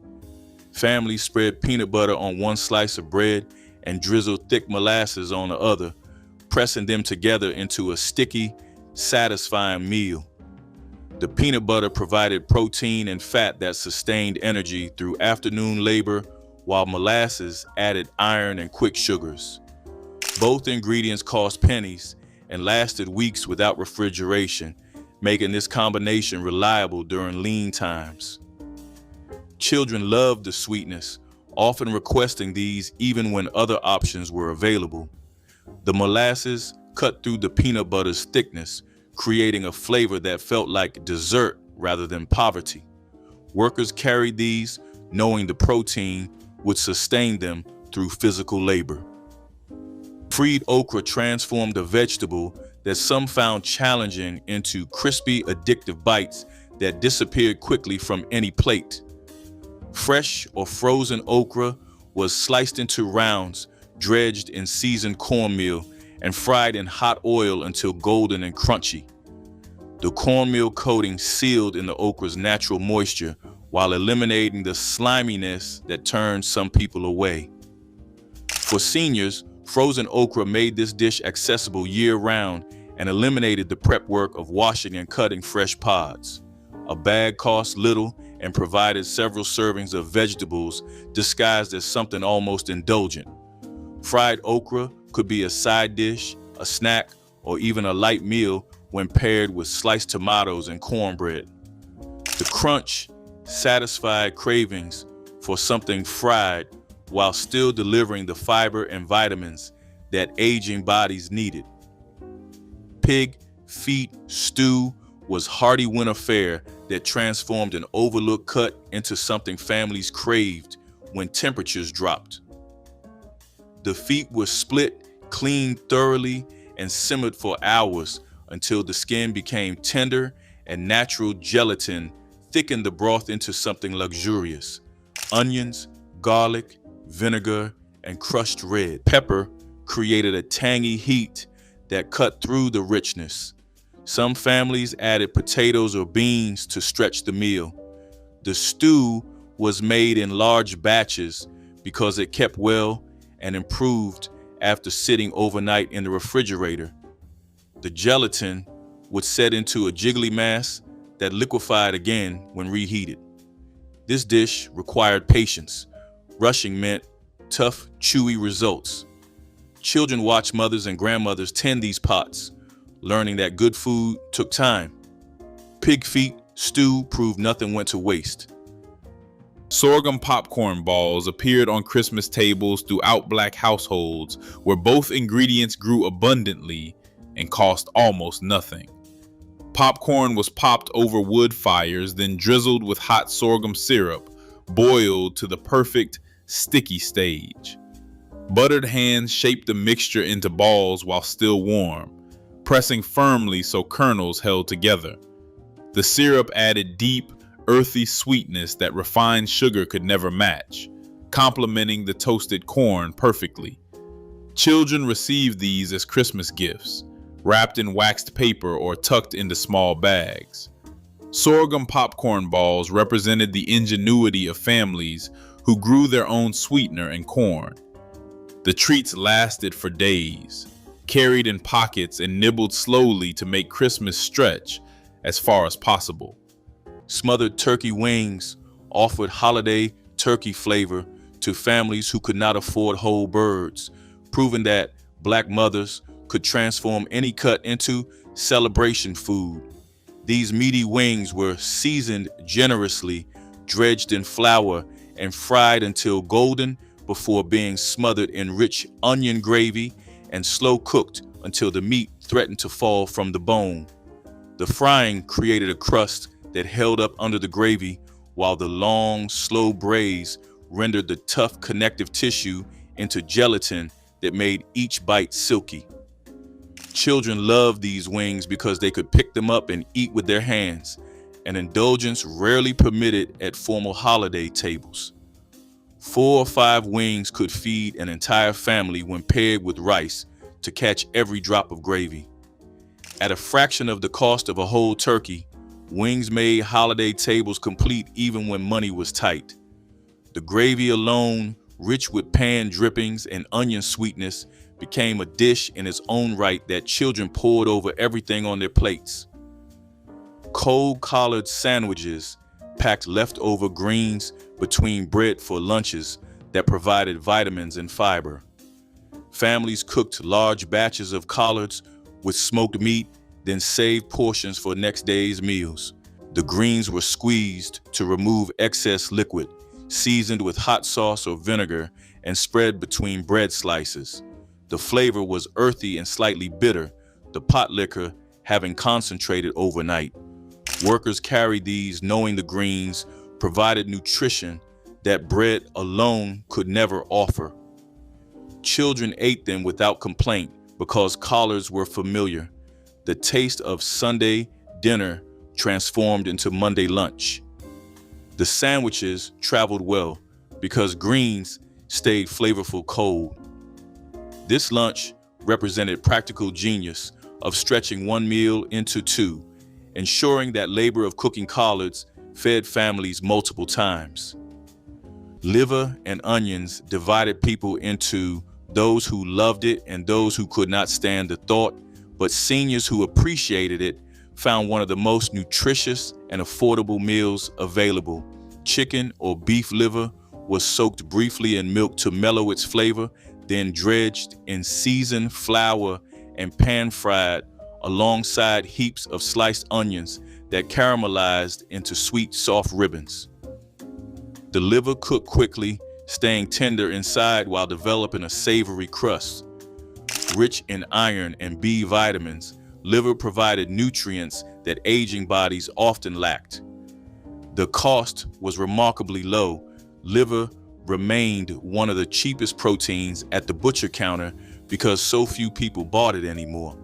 Families spread peanut butter on one slice of bread and drizzled thick molasses on the other, pressing them together into a sticky, satisfying meal. The peanut butter provided protein and fat that sustained energy through afternoon labor, while molasses added iron and quick sugars. Both ingredients cost pennies and lasted weeks without refrigeration, making this combination reliable during lean times. Children loved the sweetness, often requesting these even when other options were available. The molasses cut through the peanut butter's thickness, creating a flavor that felt like dessert rather than poverty. Workers carried these, knowing the protein would sustain them through physical labor. Freed okra transformed a vegetable that some found challenging into crispy, addictive bites that disappeared quickly from any plate. Fresh or frozen okra was sliced into rounds, dredged in seasoned cornmeal, and fried in hot oil until golden and crunchy. The cornmeal coating sealed in the okra's natural moisture while eliminating the sliminess that turned some people away. For seniors, frozen okra made this dish accessible year-round and eliminated the prep work of washing and cutting fresh pods. A bag cost little and provided several servings of vegetables disguised as something almost indulgent. Fried okra could be a side dish, a snack, or even a light meal when paired with sliced tomatoes and cornbread. The crunch satisfied cravings for something fried while still delivering the fiber and vitamins that aging bodies needed. Pig feet stew was hearty winter fare that transformed an overlooked cut into something families craved when temperatures dropped. The feet were split, cleaned thoroughly, and simmered for hours until the skin became tender and natural gelatin thickened the broth into something luxurious. Onions, garlic, vinegar, and crushed red pepper created a tangy heat that cut through the richness. Some families added potatoes or beans to stretch the meal. The stew was made in large batches because it kept well and improved after sitting overnight in the refrigerator. The gelatin would set into a jiggly mass that liquefied again when reheated. This dish required patience. Rushing meant tough, chewy results. Children watched mothers and grandmothers tend these pots, learning that good food took time. Pig feet stew proved nothing went to waste. Sorghum popcorn balls appeared on Christmas tables throughout Black households where both ingredients grew abundantly and cost almost nothing. Popcorn was popped over wood fires, then drizzled with hot sorghum syrup, boiled to the perfect sticky stage. Buttered hands shaped the mixture into balls while still warm, pressing firmly so kernels held together. The syrup added deep, earthy sweetness that refined sugar could never match, complementing the toasted corn perfectly. Children received these as Christmas gifts, wrapped in waxed paper or tucked into small bags. Sorghum popcorn balls represented the ingenuity of families who grew their own sweetener and corn. The treats lasted for days, carried in pockets and nibbled slowly to make Christmas stretch as far as possible. Smothered turkey wings offered holiday turkey flavor to families who could not afford whole birds, proving that Black mothers could transform any cut into celebration food. These meaty wings were seasoned generously, dredged in flour, and fried until golden before being smothered in rich onion gravy and slow cooked until the meat threatened to fall from the bone. The frying created a crust that held up under the gravy, while the long, slow braise rendered the tough connective tissue into gelatin that made each bite silky. Children loved these wings because they could pick them up and eat with their hands, an indulgence rarely permitted at formal holiday tables. 4 or 5 wings could feed an entire family when paired with rice to catch every drop of gravy. At a fraction of the cost of a whole turkey, wings made holiday tables complete even when money was tight. The gravy alone, rich with pan drippings and onion sweetness, became a dish in its own right that children poured over everything on their plates. Cold collared sandwiches packed leftover greens between bread for lunches that provided vitamins and fiber. Families cooked large batches of collards with smoked meat, then saved portions for next day's meals. The greens were squeezed to remove excess liquid, seasoned with hot sauce or vinegar, and spread between bread slices. The flavor was earthy and slightly bitter, the potlikker having concentrated overnight. Workers carried these knowing the greens provided nutrition that bread alone could never offer. Children ate them without complaint because collards were familiar. The taste of Sunday dinner transformed into Monday lunch. The sandwiches traveled well because greens stayed flavorful cold. This lunch represented practical genius of stretching one meal into 2, ensuring that labor of cooking collards fed families multiple times. Liver and onions divided people into those who loved it and those who could not stand the thought, but seniors who appreciated it found one of the most nutritious and affordable meals available. Chicken or beef liver was soaked briefly in milk to mellow its flavor, then dredged in seasoned flour and pan-fried alongside heaps of sliced onions that caramelized into sweet, soft ribbons. The liver cooked quickly, staying tender inside while developing a savory crust. Rich in iron and B vitamins, liver provided nutrients that aging bodies often lacked. The cost was remarkably low. Liver remained one of the cheapest proteins at the butcher counter because so few people bought it anymore.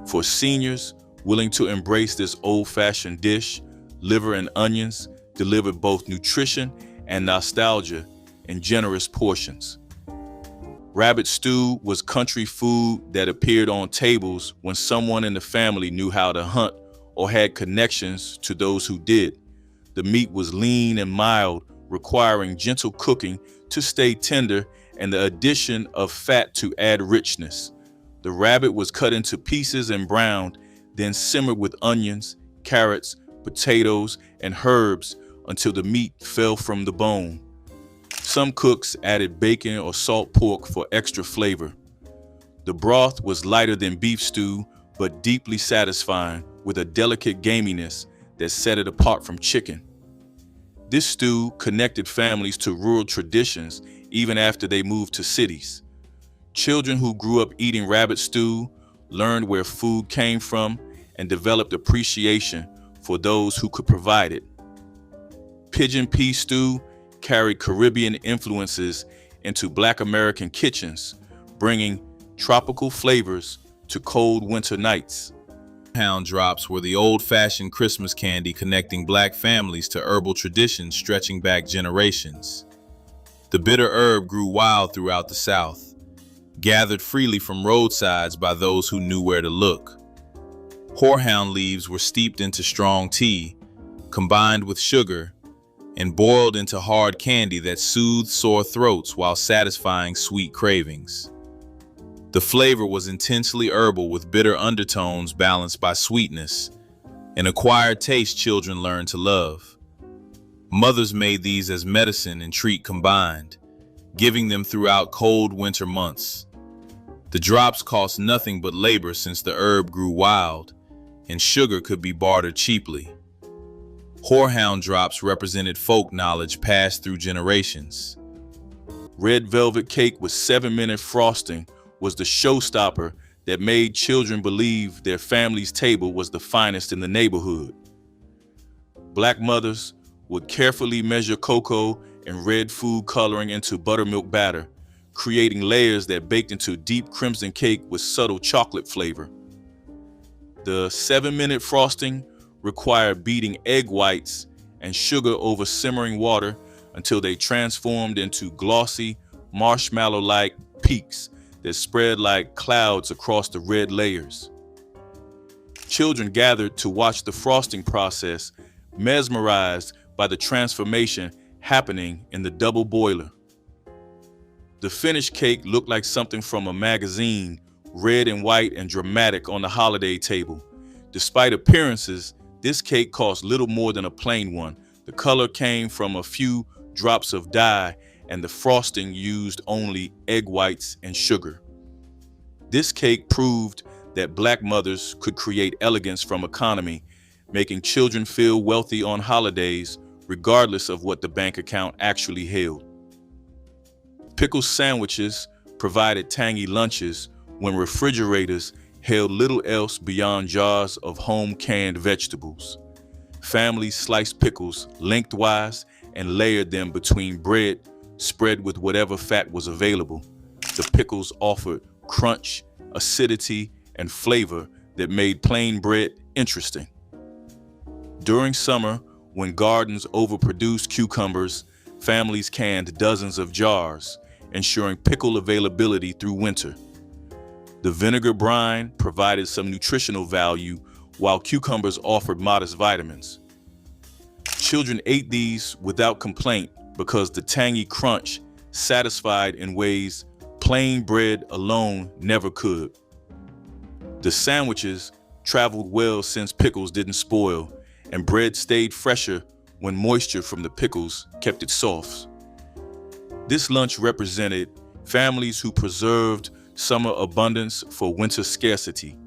For seniors willing to embrace this old-fashioned dish, liver and onions delivered both nutrition and nostalgia in generous portions. Rabbit stew was country food that appeared on tables when someone in the family knew how to hunt or had connections to those who did. The meat was lean and mild, requiring gentle cooking to stay tender and the addition of fat to add richness. The rabbit was cut into pieces and browned, then simmered with onions, carrots, potatoes, and herbs until the meat fell from the bone. Some cooks added bacon or salt pork for extra flavor. The broth was lighter than beef stew, but deeply satisfying with a delicate gaminess that set it apart from chicken. This stew connected families to rural traditions even after they moved to cities. Children who grew up eating rabbit stew learned where food came from and developed appreciation for those who could provide it. Pigeon pea stew carried Caribbean influences into Black American kitchens, bringing tropical flavors to cold winter nights. Hound drops were the old-fashioned Christmas candy connecting Black families to herbal traditions stretching back generations. The bitter herb grew wild throughout the South, gathered freely from roadsides by those who knew where to look. Horehound leaves were steeped into strong tea, combined with sugar, and boiled into hard candy that soothed sore throats while satisfying sweet cravings. The flavor was intensely herbal with bitter undertones balanced by sweetness, an acquired taste children learned to love. Mothers made these as medicine and treat combined, giving them throughout cold winter months. The drops cost nothing but labor since the herb grew wild, and sugar could be bartered cheaply. Horehound drops represented folk knowledge passed through generations. Red velvet cake with 7-minute frosting was the showstopper that made children believe their family's table was the finest in the neighborhood. Black mothers would carefully measure cocoa and red food coloring into buttermilk batter, creating layers that baked into deep crimson cake with subtle chocolate flavor. The 7-minute frosting required beating egg whites and sugar over simmering water until they transformed into glossy, marshmallow-like peaks that spread like clouds across the red layers. Children gathered to watch the frosting process, mesmerized by the transformation happening in the double boiler. The finished cake looked like something from a magazine, red and white and dramatic on the holiday table. Despite appearances, this cake cost little more than a plain one. The color came from a few drops of dye, and the frosting used only egg whites and sugar. This cake proved that Black mothers could create elegance from economy, making children feel wealthy on holidays, regardless of what the bank account actually held. Pickle sandwiches provided tangy lunches when refrigerators held little else beyond jars of home-canned vegetables. Families sliced pickles lengthwise and layered them between bread, spread with whatever fat was available. The pickles offered crunch, acidity, and flavor that made plain bread interesting. During summer, when gardens overproduced cucumbers, families canned dozens of jars, ensuring pickle availability through winter. The vinegar brine provided some nutritional value, while cucumbers offered modest vitamins. Children ate these without complaint because the tangy crunch satisfied in ways plain bread alone never could. The sandwiches traveled well since pickles didn't spoil, and bread stayed fresher when moisture from the pickles kept it soft. This lunch represented families who preserved summer abundance for winter scarcity.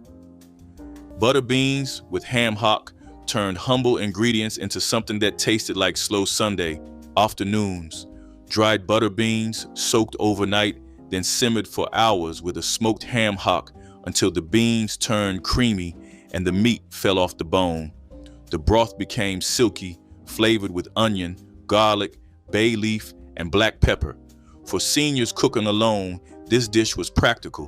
Butter beans with ham hock turned humble ingredients into something that tasted like slow Sunday afternoons. Dried butter beans soaked overnight, then simmered for hours with a smoked ham hock until the beans turned creamy and the meat fell off the bone. The broth became silky, flavored with onion, garlic, bay leaf, and black pepper. For seniors cooking alone, this dish was practical.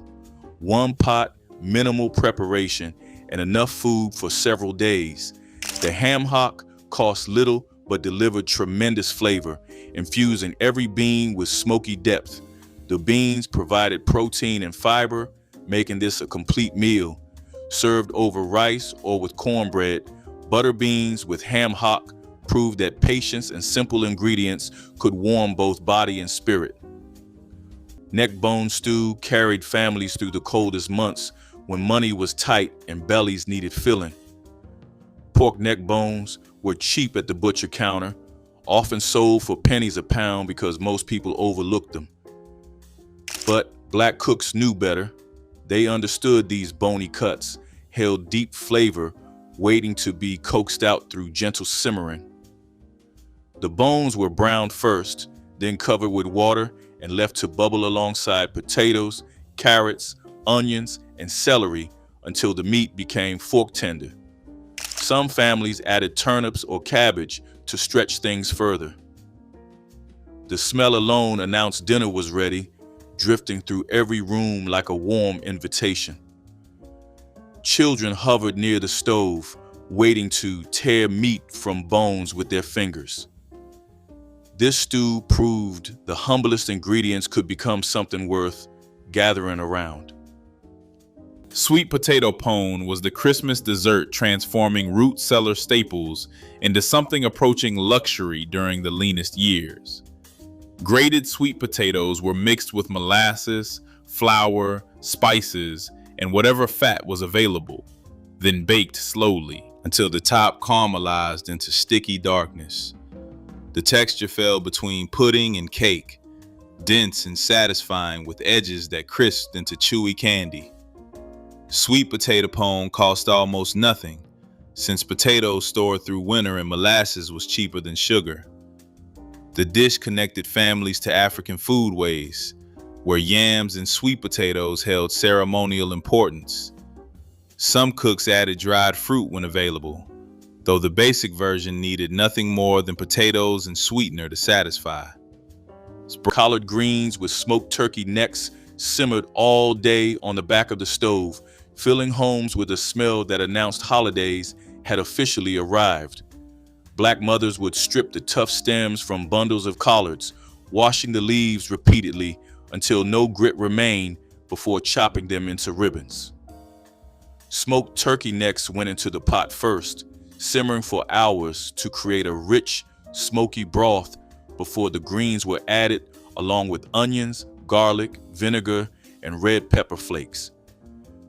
One pot, minimal preparation, and enough food for several days. The ham hock cost little but delivered tremendous flavor, infusing every bean with smoky depth. The beans provided protein and fiber, making this a complete meal. Served over rice or with cornbread, butter beans with ham hock proved that patience and simple ingredients could warm both body and spirit. Neck bone stew carried families through the coldest months when money was tight and bellies needed filling. Pork neck bones were cheap at the butcher counter, often sold for pennies a pound because most people overlooked them. But black cooks knew better. They understood these bony cuts held deep flavor, waiting to be coaxed out through gentle simmering. The bones were browned first, then covered with water and left to bubble alongside potatoes, carrots, onions, and celery until the meat became fork tender. Some families added turnips or cabbage to stretch things further. The smell alone announced dinner was ready, drifting through every room like a warm invitation. Children hovered near the stove, waiting to tear meat from bones with their fingers. This stew proved the humblest ingredients could become something worth gathering around. Sweet potato pone was the Christmas dessert, transforming root cellar staples into something approaching luxury during the leanest years. Grated sweet potatoes were mixed with molasses, flour, spices, and whatever fat was available, then baked slowly until the top caramelized into sticky darkness. The texture fell between pudding and cake, dense and satisfying with edges that crisped into chewy candy. Sweet potato pone cost almost nothing, since potatoes stored through winter and molasses was cheaper than sugar. The dish connected families to African foodways, where yams and sweet potatoes held ceremonial importance. Some cooks added dried fruit when available, though the basic version needed nothing more than potatoes and sweetener to satisfy. Collard greens with smoked turkey necks simmered all day on the back of the stove, filling homes with a smell that announced holidays had officially arrived. Black mothers would strip the tough stems from bundles of collards, washing the leaves repeatedly until no grit remained before chopping them into ribbons. Smoked turkey necks went into the pot first, simmering for hours to create a rich, smoky broth before the greens were added along with onions, garlic, vinegar, and red pepper flakes.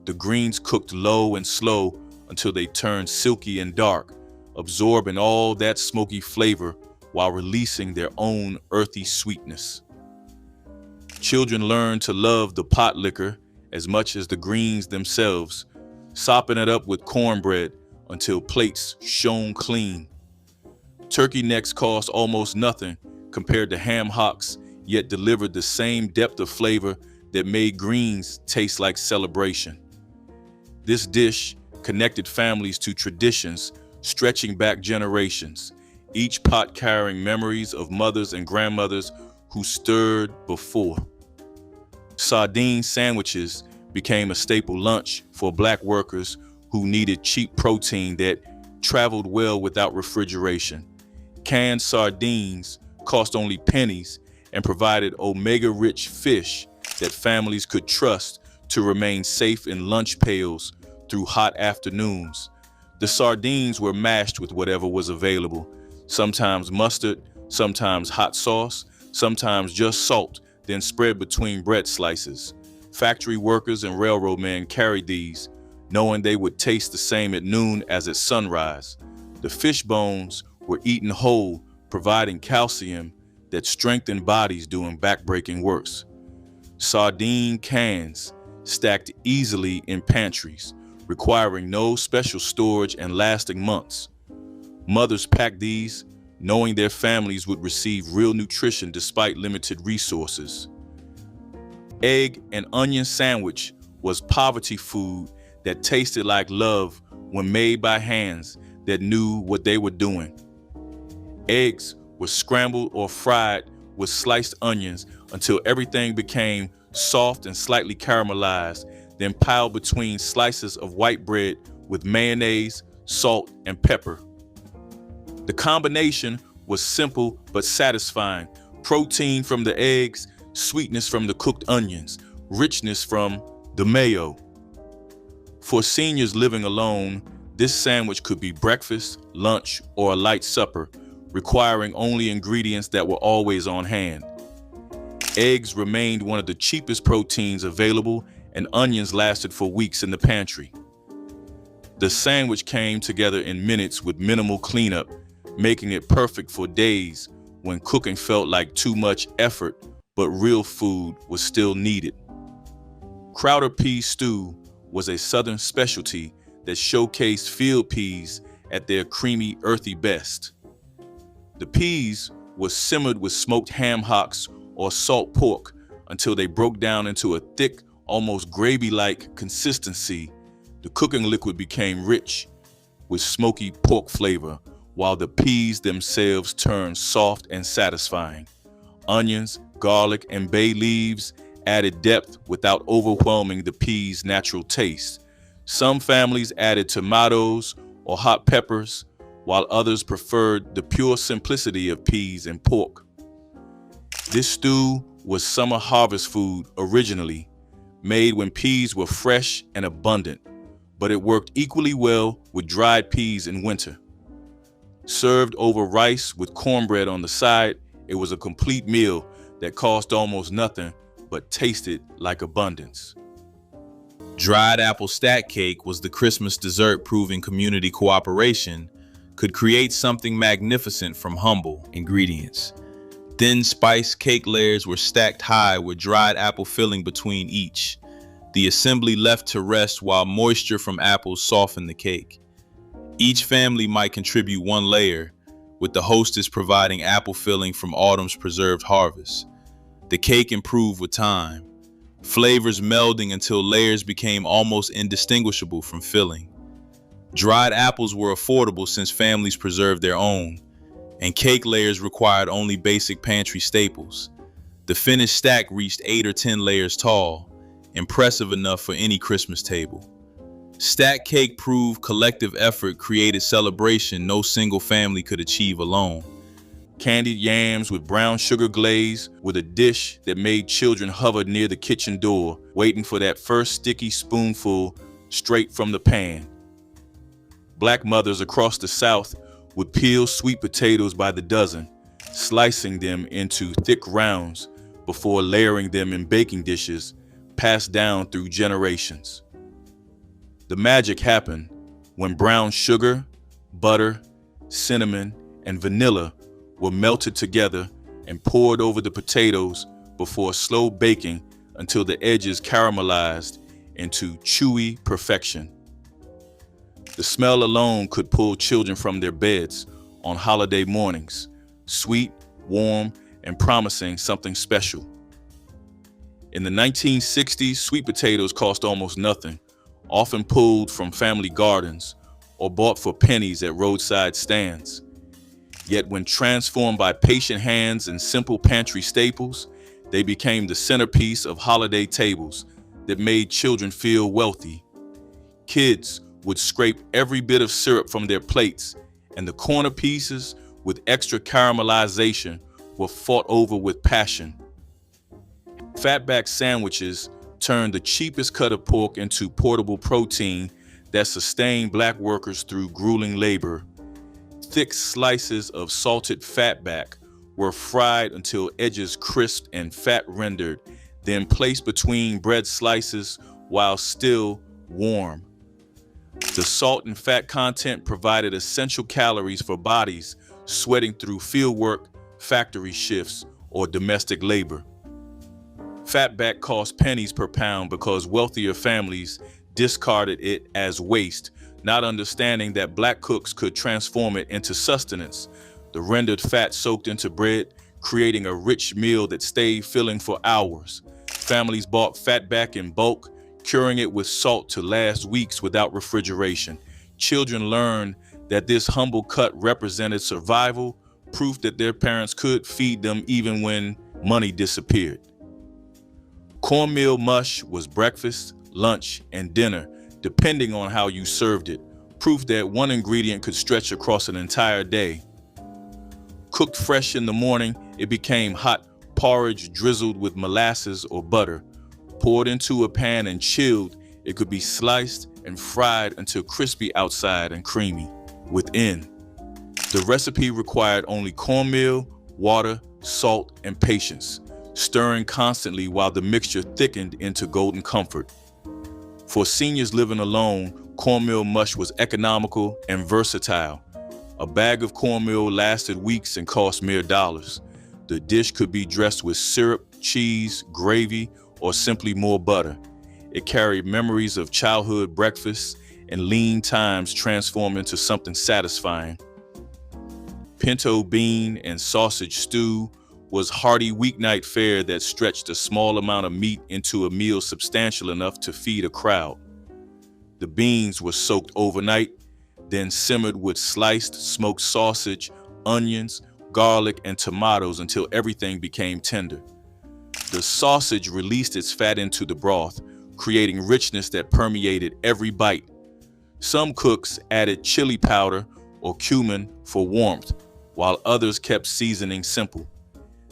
The greens cooked low and slow until they turned silky and dark, absorbing all that smoky flavor while releasing their own earthy sweetness. Children learned to love the potlikker as much as the greens themselves, sopping it up with cornbread until plates shone clean. Turkey necks cost almost nothing compared to ham hocks, yet delivered the same depth of flavor that made greens taste like celebration. This dish connected families to traditions stretching back generations, each pot carrying memories of mothers and grandmothers who stirred before. Sardine sandwiches became a staple lunch for Black workers who needed cheap protein that traveled well without refrigeration. Canned sardines cost only pennies and provided omega-rich fish that families could trust to remain safe in lunch pails through hot afternoons. The sardines were mashed with whatever was available, sometimes mustard, sometimes hot sauce, sometimes just salt, then spread between bread slices. Factory workers and railroad men carried these, knowing they would taste the same at noon as at sunrise. The fish bones were eaten whole, providing calcium that strengthened bodies doing backbreaking works. Sardine cans stacked easily in pantries, requiring no special storage and lasting months. Mothers packed these, knowing their families would receive real nutrition despite limited resources. Egg and onion sandwich was poverty food that tasted like love when made by hands that knew what they were doing. Eggs were scrambled or fried with sliced onions until everything became soft and slightly caramelized, then piled between slices of white bread with mayonnaise, salt, and pepper. The combination was simple but satisfying. Protein from the eggs, sweetness from the cooked onions, richness from the mayo. For seniors living alone, this sandwich could be breakfast, lunch, or a light supper, requiring only ingredients that were always on hand. Eggs remained one of the cheapest proteins available, and onions lasted for weeks in the pantry. The sandwich came together in minutes with minimal cleanup, making it perfect for days when cooking felt like too much effort, but real food was still needed. Crowder pea stew was a Southern specialty that showcased field peas at their creamy, earthy best. The peas were simmered with smoked ham hocks or salt pork until they broke down into a thick, almost gravy-like consistency. The cooking liquid became rich with smoky pork flavor, while the peas themselves turned soft and satisfying. Onions, garlic, and bay leaves added depth without overwhelming the peas' natural taste. Some families added tomatoes or hot peppers, while others preferred the pure simplicity of peas and pork. This stew was summer harvest food originally, made when peas were fresh and abundant, but it worked equally well with dried peas in winter. Served over rice with cornbread on the side, it was a complete meal that cost almost nothing but tasted like abundance. Dried apple stack cake was the Christmas dessert, proving community cooperation could create something magnificent from humble ingredients. Thin spiced cake layers were stacked high with dried apple filling between each. The assembly left to rest while moisture from apples softened the cake. Each family might contribute one layer, with the hostess providing apple filling from autumn's preserved harvest. The cake improved with time, flavors melding until layers became almost indistinguishable from filling. Dried apples were affordable since families preserved their own, and cake layers required only basic pantry staples. The finished stack reached 8 or 10 layers tall, impressive enough for any Christmas table. Stack cake proved collective effort created celebration no single family could achieve alone. Candied yams with brown sugar glaze were a dish that made children hover near the kitchen door, waiting for that first sticky spoonful straight from the pan. Black mothers across the South would peel sweet potatoes by the dozen, slicing them into thick rounds before layering them in baking dishes passed down through generations. The magic happened when brown sugar, butter, cinnamon, and vanilla were melted together and poured over the potatoes before slow baking until the edges caramelized into chewy perfection. The smell alone could pull children from their beds on holiday mornings, sweet, warm, and promising something special. In the 1960s, sweet potatoes cost almost nothing, often pulled from family gardens or bought for pennies at roadside stands. Yet when transformed by patient hands and simple pantry staples, they became the centerpiece of holiday tables that made children feel wealthy. Kids would scrape every bit of syrup from their plates, and the corner pieces with extra caramelization were fought over with passion. Fatback sandwiches turned the cheapest cut of pork into portable protein that sustained Black workers through grueling labor. Thick slices of salted fatback were fried until edges crisped and fat rendered, then placed between bread slices while still warm. The salt and fat content provided essential calories for bodies sweating through fieldwork, factory shifts, or domestic labor. Fatback cost pennies per pound because wealthier families discarded it as waste, not understanding that Black cooks could transform it into sustenance. The rendered fat soaked into bread, creating a rich meal that stayed filling for hours. Families bought fatback in bulk, curing it with salt to last weeks without refrigeration. Children learned that this humble cut represented survival proof that their parents could feed them even when money disappeared. Cornmeal mush was breakfast, lunch, and dinner, depending on how you served it, proof that one ingredient could stretch across an entire day. Cooked fresh in the morning, it became hot porridge drizzled with molasses or butter. Poured into a pan and chilled, it could be sliced and fried until crispy outside and creamy within. The recipe required only cornmeal, water, salt, and patience, stirring constantly while the mixture thickened into golden comfort. For seniors living alone, cornmeal mush was economical and versatile. A bag of cornmeal lasted weeks and cost mere dollars. The dish could be dressed with syrup, cheese, gravy, or simply more butter. It carried memories of childhood breakfasts and lean times transformed into something satisfying. Pinto bean and sausage stew was hearty weeknight fare that stretched a small amount of meat into a meal substantial enough to feed a crowd. The beans were soaked overnight, then simmered with sliced smoked sausage, onions, garlic, and tomatoes until everything became tender. The sausage released its fat into the broth, creating richness that permeated every bite. Some cooks added chili powder or cumin for warmth, while others kept seasoning simple.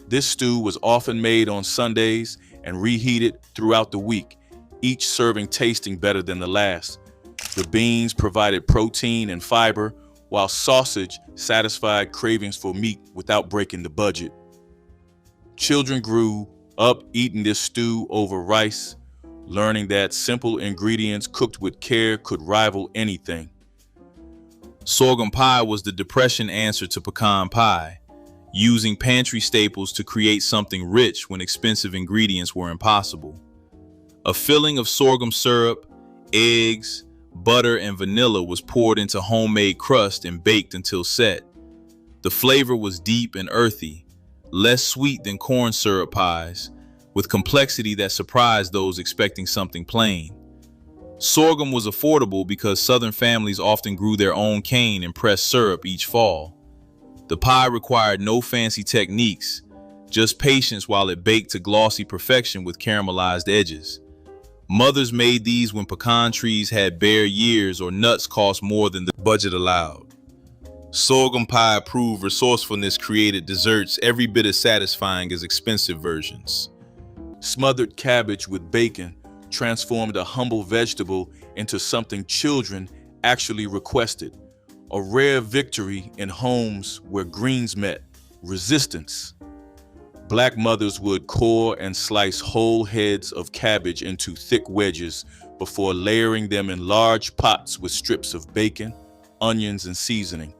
This stew was often made on Sundays and reheated throughout the week, each serving tasting better than the last. The beans provided protein and fiber, while sausage satisfied cravings for meat without breaking the budget. Children grew up eating this stew over rice, learning that simple ingredients cooked with care could rival anything. Sorghum pie was the Depression answer to pecan pie, using pantry staples to create something rich when expensive ingredients were impossible. A filling of sorghum syrup, eggs, butter, and vanilla was poured into homemade crust and baked until set. The flavor was deep and earthy, less sweet than corn syrup pies, with complexity that surprised those expecting something plain. Sorghum was affordable because Southern families often grew their own cane and pressed syrup each fall. The pie required no fancy techniques, just patience while it baked to glossy perfection with caramelized edges. Mothers made these when pecan trees had bare years or nuts cost more than the budget allowed. Sorghum pie proved resourcefulness created desserts every bit as satisfying as expensive versions. Smothered cabbage with bacon transformed a humble vegetable into something children actually requested. A rare victory in homes where greens met resistance. Black mothers would core and slice whole heads of cabbage into thick wedges before layering them in large pots with strips of bacon, onions, and seasoning.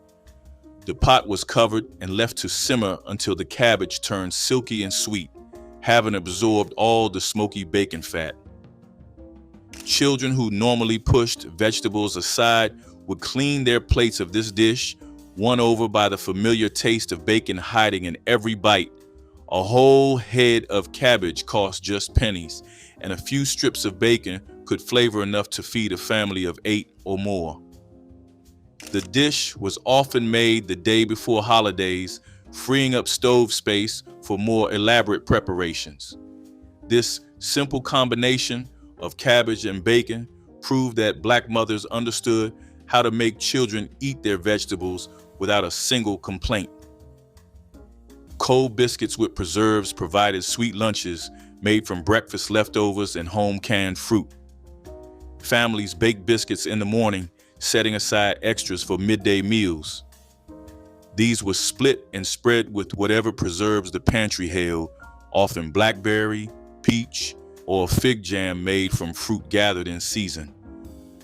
The pot was covered and left to simmer until the cabbage turned silky and sweet, having absorbed all the smoky bacon fat. Children who normally pushed vegetables aside would clean their plates of this dish, won over by the familiar taste of bacon hiding in every bite. A whole head of cabbage cost just pennies, and a few strips of bacon could flavor enough to feed a family of 8 or more. The dish was often made the day before holidays, freeing up stove space for more elaborate preparations. This simple combination of cabbage and bacon proved that Black mothers understood how to make children eat their vegetables without a single complaint. Cold biscuits with preserves provided sweet lunches made from breakfast leftovers and home canned fruit. Families baked biscuits in the morning, setting aside extras for midday meals. These were split and spread with whatever preserves the pantry held, often blackberry, peach, or fig jam made from fruit gathered in season.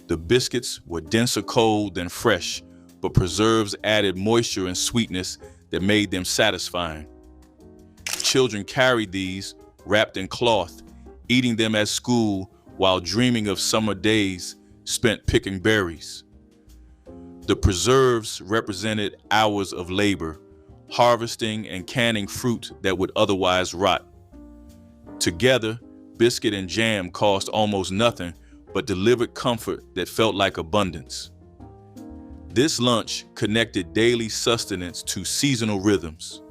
The biscuits were denser cold than fresh, but preserves added moisture and sweetness that made them satisfying. Children carried these, wrapped in cloth, eating them at school while dreaming of summer days spent picking berries. The preserves represented hours of labor, harvesting and canning fruit that would otherwise rot. Together, biscuit and jam cost almost nothing, but delivered comfort that felt like abundance. This lunch connected daily sustenance to seasonal rhythms.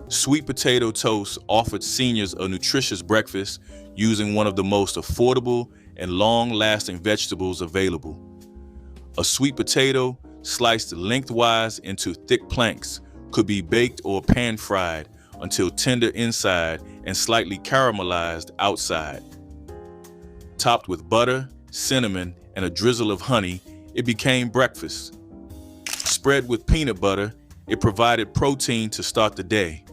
Sweet potato toast offered seniors a nutritious breakfast using one of the most affordable and long-lasting vegetables available. A sweet potato, sliced lengthwise into thick planks, could be baked or pan-fried until tender inside and slightly caramelized outside. Topped with butter, cinnamon, and a drizzle of honey, it became breakfast. Spread with peanut butter, it provided protein to start the day.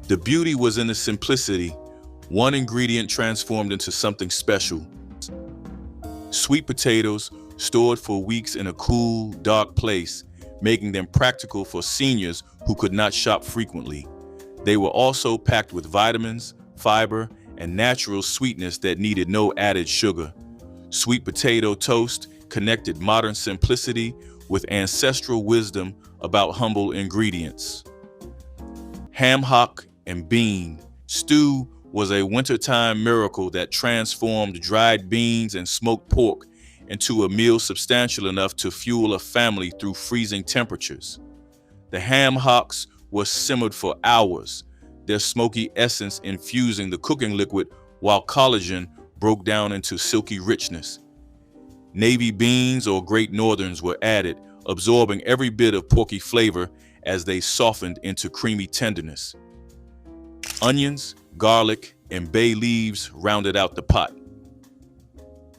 The beauty was in the simplicity. One ingredient transformed into something special. Sweet potatoes stored for weeks in a cool, dark place, making them practical for seniors who could not shop frequently. They were also packed with vitamins, fiber, and natural sweetness that needed no added sugar. Sweet potato toast connected modern simplicity with ancestral wisdom about humble ingredients. Ham hock and bean stew was a wintertime miracle that transformed dried beans and smoked pork into a meal substantial enough to fuel a family through freezing temperatures. The ham hocks were simmered for hours, their smoky essence infusing the cooking liquid while collagen broke down into silky richness. Navy beans or Great Northerns were added, absorbing every bit of porky flavor as they softened into creamy tenderness. Onions, garlic, and bay leaves rounded out the pot.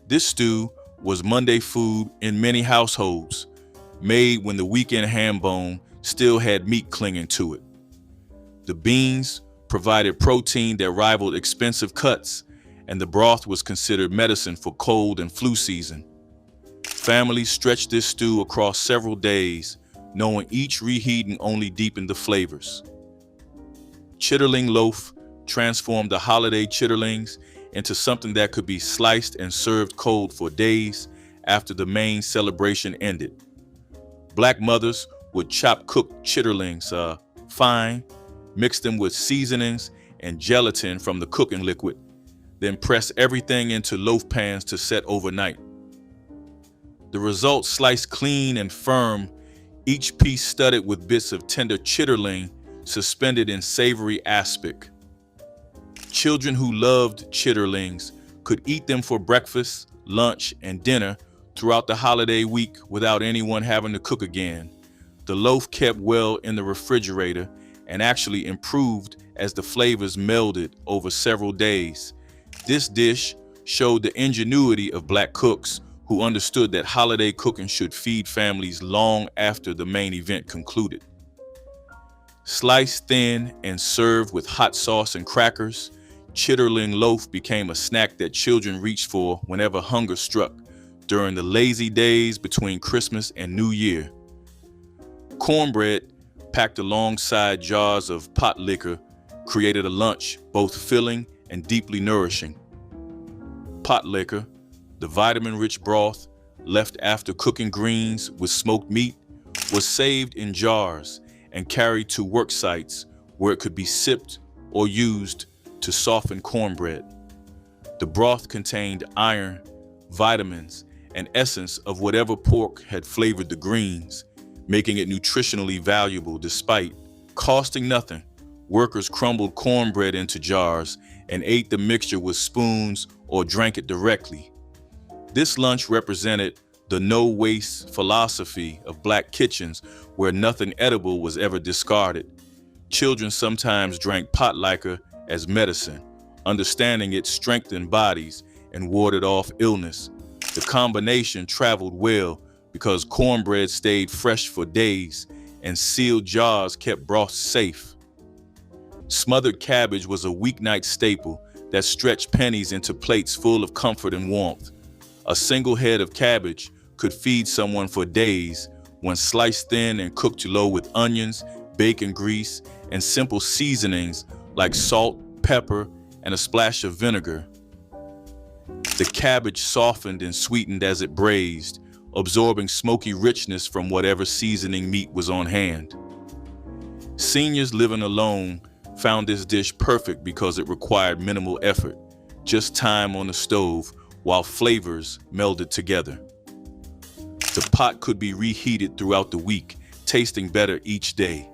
This stew was Monday food in many households, made when the weekend ham bone still had meat clinging to it. The beans provided protein that rivaled expensive cuts, and the broth was considered medicine for cold and flu season. Families stretched this stew across several days, knowing each reheating only deepened the flavors. Chitterling loaf transformed the holiday chitterlings into something that could be sliced and served cold for days after the main celebration ended. Black mothers would chop cooked chitterlings fine, mix them with seasonings and gelatin from the cooking liquid, then press everything into loaf pans to set overnight. The result sliced clean and firm, each piece studded with bits of tender chitterling suspended in savory aspic. Children who loved chitterlings could eat them for breakfast, lunch, and dinner throughout the holiday week without anyone having to cook again. The loaf kept well in the refrigerator and actually improved as the flavors melded over several days. This dish showed the ingenuity of Black cooks who understood that holiday cooking should feed families long after the main event concluded. Sliced thin and served with hot sauce and crackers, chitterling loaf became a snack that children reached for whenever hunger struck during the lazy days between Christmas and New Year. Cornbread, packed alongside jars of Potlikker, created a lunch both filling and deeply nourishing. Potlikker, the vitamin-rich broth left after cooking greens with smoked meat, was saved in jars and carried to work sites where it could be sipped or used to soften cornbread. The broth contained iron, vitamins, and essence of whatever pork had flavored the greens, making it nutritionally valuable despite costing nothing. Workers crumbled cornbread into jars and ate the mixture with spoons or drank it directly. This lunch represented the no-waste philosophy of Black kitchens where nothing edible was ever discarded. Children sometimes drank Potlikker as medicine, understanding it strengthened bodies and warded off illness. The combination traveled well because cornbread stayed fresh for days and sealed jars kept broth safe. Smothered cabbage was a weeknight staple that stretched pennies into plates full of comfort and warmth. A single head of cabbage could feed someone for days when sliced thin and cooked low with onions, bacon grease, and simple seasonings like salt, pepper, and a splash of vinegar. The cabbage softened and sweetened as it braised, absorbing smoky richness from whatever seasoning meat was on hand. Seniors living alone found this dish perfect because it required minimal effort, just time on the stove while flavors melded together. The pot could be reheated throughout the week, tasting better each day.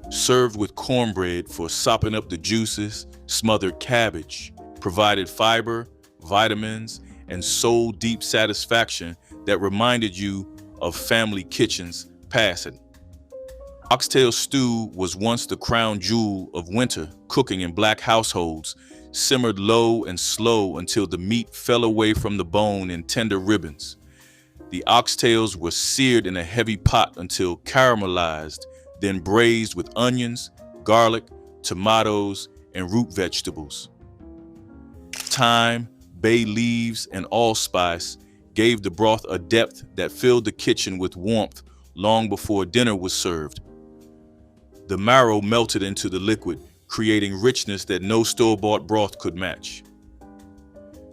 Served with cornbread for sopping up the juices, smothered cabbage provided fiber, vitamins, and soul-deep satisfaction that reminded you of family kitchens passing. Oxtail stew was once the crown jewel of winter cooking in Black households, simmered low and slow until the meat fell away from the bone in tender ribbons. The oxtails were seared in a heavy pot until caramelized, then braised with onions, garlic, tomatoes, and root vegetables. Thyme, bay leaves, and allspice gave the broth a depth that filled the kitchen with warmth long before dinner was served. The marrow melted into the liquid, creating richness that no store-bought broth could match.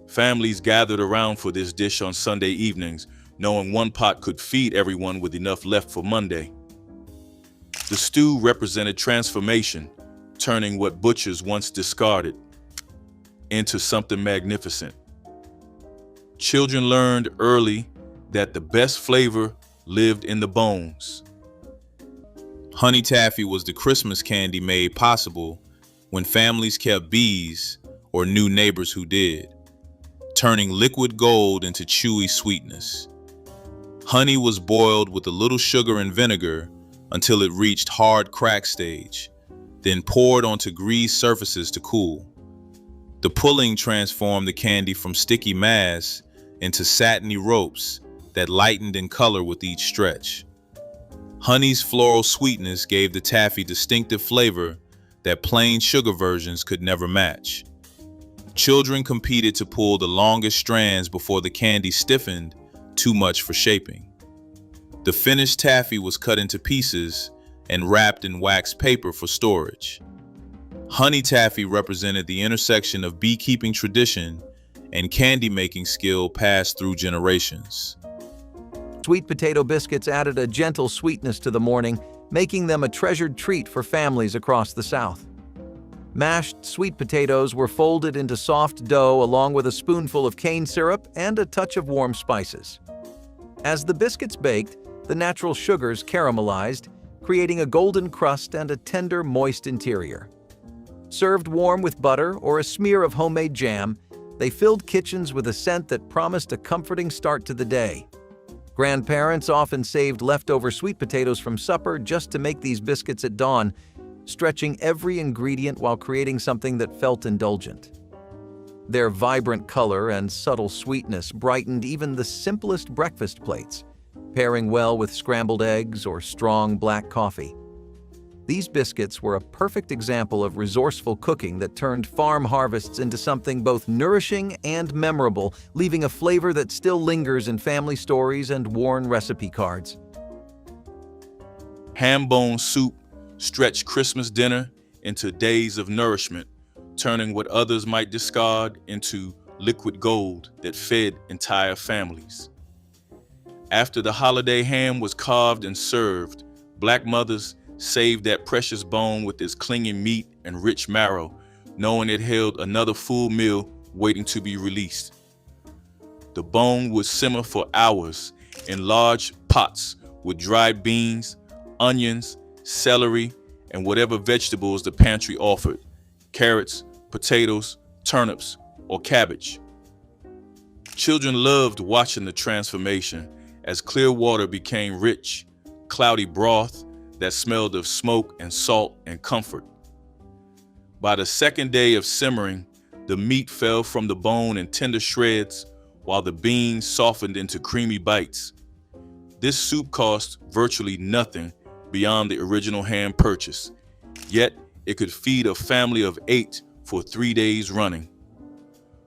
Families gathered around for this dish on Sunday evenings, knowing one pot could feed everyone with enough left for Monday. The stew represented transformation, turning what butchers once discarded into something magnificent. Children learned early that the best flavor lived in the bones. Honey taffy was the Christmas candy made possible when families kept bees or knew neighbors who did, turning liquid gold into chewy sweetness. Honey was boiled with a little sugar and vinegar until it reached hard crack stage, then poured onto greased surfaces to cool. The pulling transformed the candy from sticky mass into satiny ropes that lightened in color with each stretch. Honey's floral sweetness gave the taffy distinctive flavor that plain sugar versions could never match. Children competed to pull the longest strands before the candy stiffened too much for shaping. The finished taffy was cut into pieces and wrapped in wax paper for storage. Honey taffy represented the intersection of beekeeping tradition and candy-making skill passed through generations. Sweet potato biscuits added a gentle sweetness to the morning, making them a treasured treat for families across the South. Mashed sweet potatoes were folded into soft dough along with a spoonful of cane syrup and a touch of warm spices. As the biscuits baked, the natural sugars caramelized, creating a golden crust and a tender, moist interior. Served warm with butter or a smear of homemade jam, they filled kitchens with a scent that promised a comforting start to the day. Grandparents often saved leftover sweet potatoes from supper just to make these biscuits at dawn, stretching every ingredient while creating something that felt indulgent. Their vibrant color and subtle sweetness brightened even the simplest breakfast plates, pairing well with scrambled eggs or strong black coffee. These biscuits were a perfect example of resourceful cooking that turned farm harvests into something both nourishing and memorable, leaving a flavor that still lingers in family stories and worn recipe cards. Ham bone soup stretched Christmas dinner into days of nourishment, turning what others might discard into liquid gold that fed entire families. After the holiday ham was carved and served, Black mothers saved that precious bone with its clinging meat and rich marrow, knowing it held another full meal waiting to be released. The bone would simmer for hours in large pots with dried beans, onions, celery, and whatever vegetables the pantry offered: carrots, potatoes, turnips, or cabbage. Children loved watching the transformation as clear water became rich, cloudy broth that smelled of smoke and salt and comfort. By the second day of simmering, the meat fell from the bone in tender shreds, while the beans softened into creamy bites. This soup cost virtually nothing beyond the original ham purchase, yet it could feed a family of 8 for 3 days running.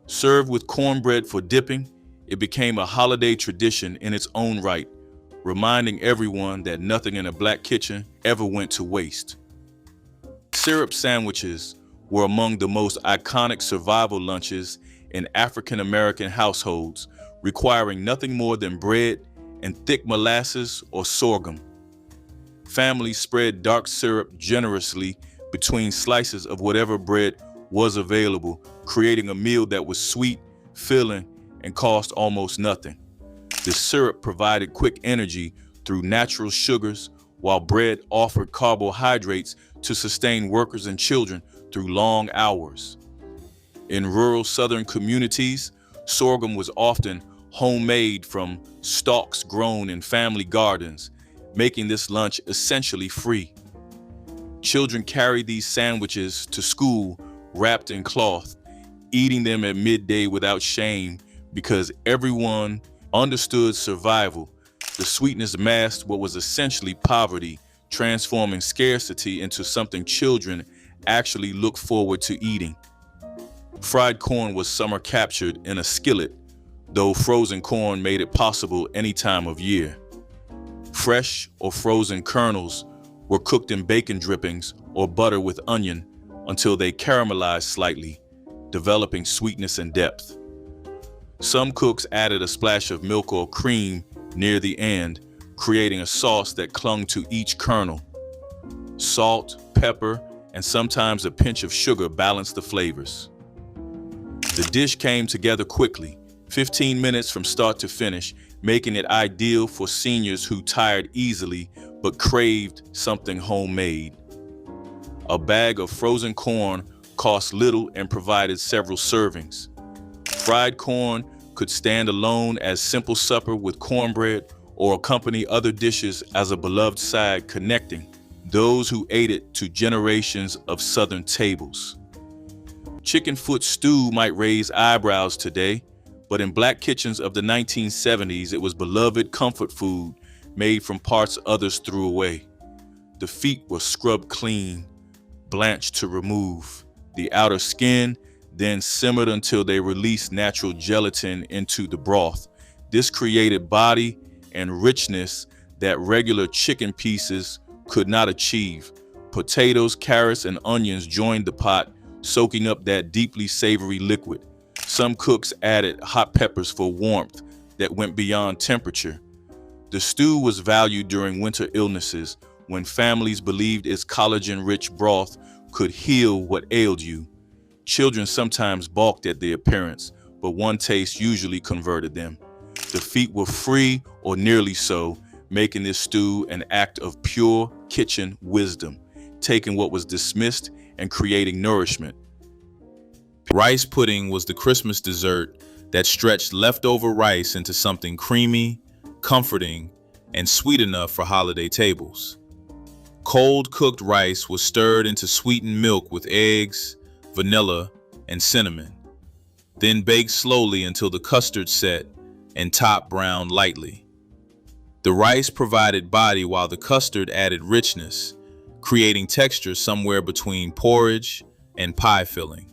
Served with cornbread for dipping, it became a holiday tradition in its own right, reminding everyone that nothing in a Black kitchen ever went to waste. Syrup sandwiches were among the most iconic survival lunches in African American households, requiring nothing more than bread and thick molasses or sorghum. Families spread dark syrup generously between slices of whatever bread was available, creating a meal that was sweet, filling, and cost almost nothing. The syrup provided quick energy through natural sugars, while bread offered carbohydrates to sustain workers and children through long hours. In rural southern communities, sorghum was often homemade from stalks grown in family gardens, making this lunch essentially free. Children carried these sandwiches to school wrapped in cloth, eating them at midday without shame because everyone understood survival. The sweetness masked what was essentially poverty, transforming scarcity into something children actually looked forward to eating. Fried corn was summer captured in a skillet, though frozen corn made it possible any time of year. Fresh or frozen kernels were cooked in bacon drippings or butter with onion until they caramelized slightly, developing sweetness and depth. Some cooks added a splash of milk or cream near the end, creating a sauce that clung to each kernel. Salt, pepper, and sometimes a pinch of sugar balanced the flavors. The dish came together quickly, 15 minutes from start to finish, making it ideal for seniors who tired easily but craved something homemade. A bag of frozen corn cost little and provided several servings. Fried corn could stand alone as simple supper with cornbread or accompany other dishes as a beloved side, connecting those who ate it to generations of Southern tables. Chicken foot stew might raise eyebrows today, but in Black kitchens of the 1970s, it was beloved comfort food made from parts others threw away. The feet were scrubbed clean, blanched to remove the outer skin, then simmered until they released natural gelatin into the broth. This created body and richness that regular chicken pieces could not achieve. Potatoes, carrots, and onions joined the pot, soaking up that deeply savory liquid. Some cooks added hot peppers for warmth that went beyond temperature. The stew was valued during winter illnesses when families believed its collagen-rich broth could heal what ailed you. Children sometimes balked at the appearance, but one taste usually converted them. The feet were free or nearly so, making this stew an act of pure kitchen wisdom, taking what was dismissed and creating nourishment. Rice pudding was the Christmas dessert that stretched leftover rice into something creamy, comforting, and sweet enough for holiday tables. Cold cooked rice was stirred into sweetened milk with eggs, vanilla, and cinnamon, then baked slowly until the custard set and top browned lightly. The rice provided body while the custard added richness, creating texture somewhere between porridge and pie filling.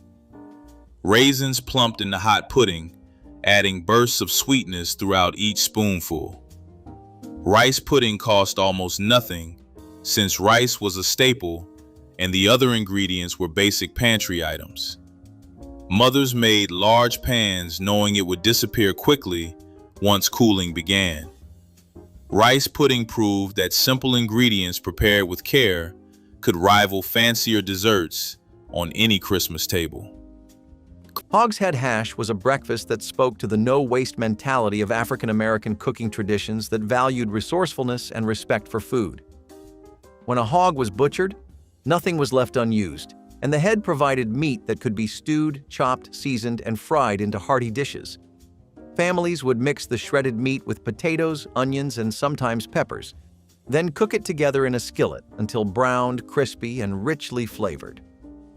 Raisins plumped in the hot pudding, adding bursts of sweetness throughout each spoonful. Rice pudding cost almost nothing, since rice was a staple and the other ingredients were basic pantry items. Mothers made large pans knowing it would disappear quickly once cooling began. Rice pudding proved that simple ingredients prepared with care could rival fancier desserts on any Christmas table. Hogshead hash was a breakfast that spoke to the no-waste mentality of African American cooking traditions that valued resourcefulness and respect for food. When a hog was butchered, nothing was left unused, and the head provided meat that could be stewed, chopped, seasoned, and fried into hearty dishes. Families would mix the shredded meat with potatoes, onions, and sometimes peppers, then cook it together in a skillet until browned, crispy, and richly flavored.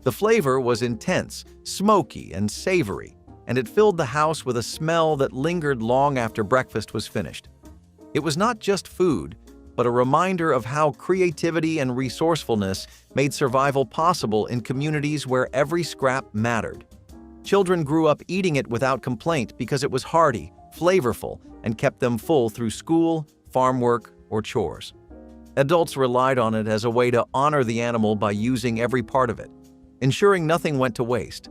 The flavor was intense, smoky, and savory, and it filled the house with a smell that lingered long after breakfast was finished. It was not just food, but a reminder of how creativity and resourcefulness made survival possible in communities where every scrap mattered. Children grew up eating it without complaint because it was hearty, flavorful, and kept them full through school, farm work, or chores. Adults relied on it as a way to honor the animal by using every part of it, ensuring nothing went to waste.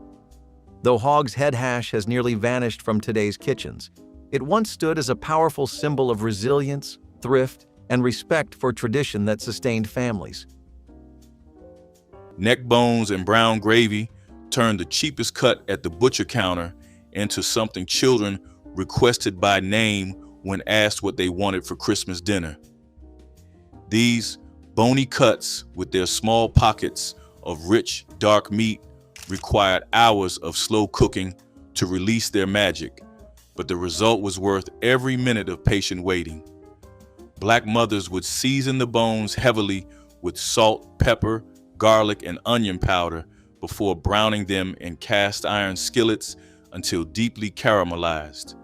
Though hog's head hash has nearly vanished from today's kitchens, it once stood as a powerful symbol of resilience, thrift, and respect for tradition that sustained families. Neck bones and brown gravy turned the cheapest cut at the butcher counter into something children requested by name when asked what they wanted for Christmas dinner. These bony cuts with their small pockets of rich, dark meat required hours of slow cooking to release their magic, but the result was worth every minute of patient waiting. Black mothers would season the bones heavily with salt, pepper, garlic, and onion powder before browning them in cast iron skillets until deeply caramelized.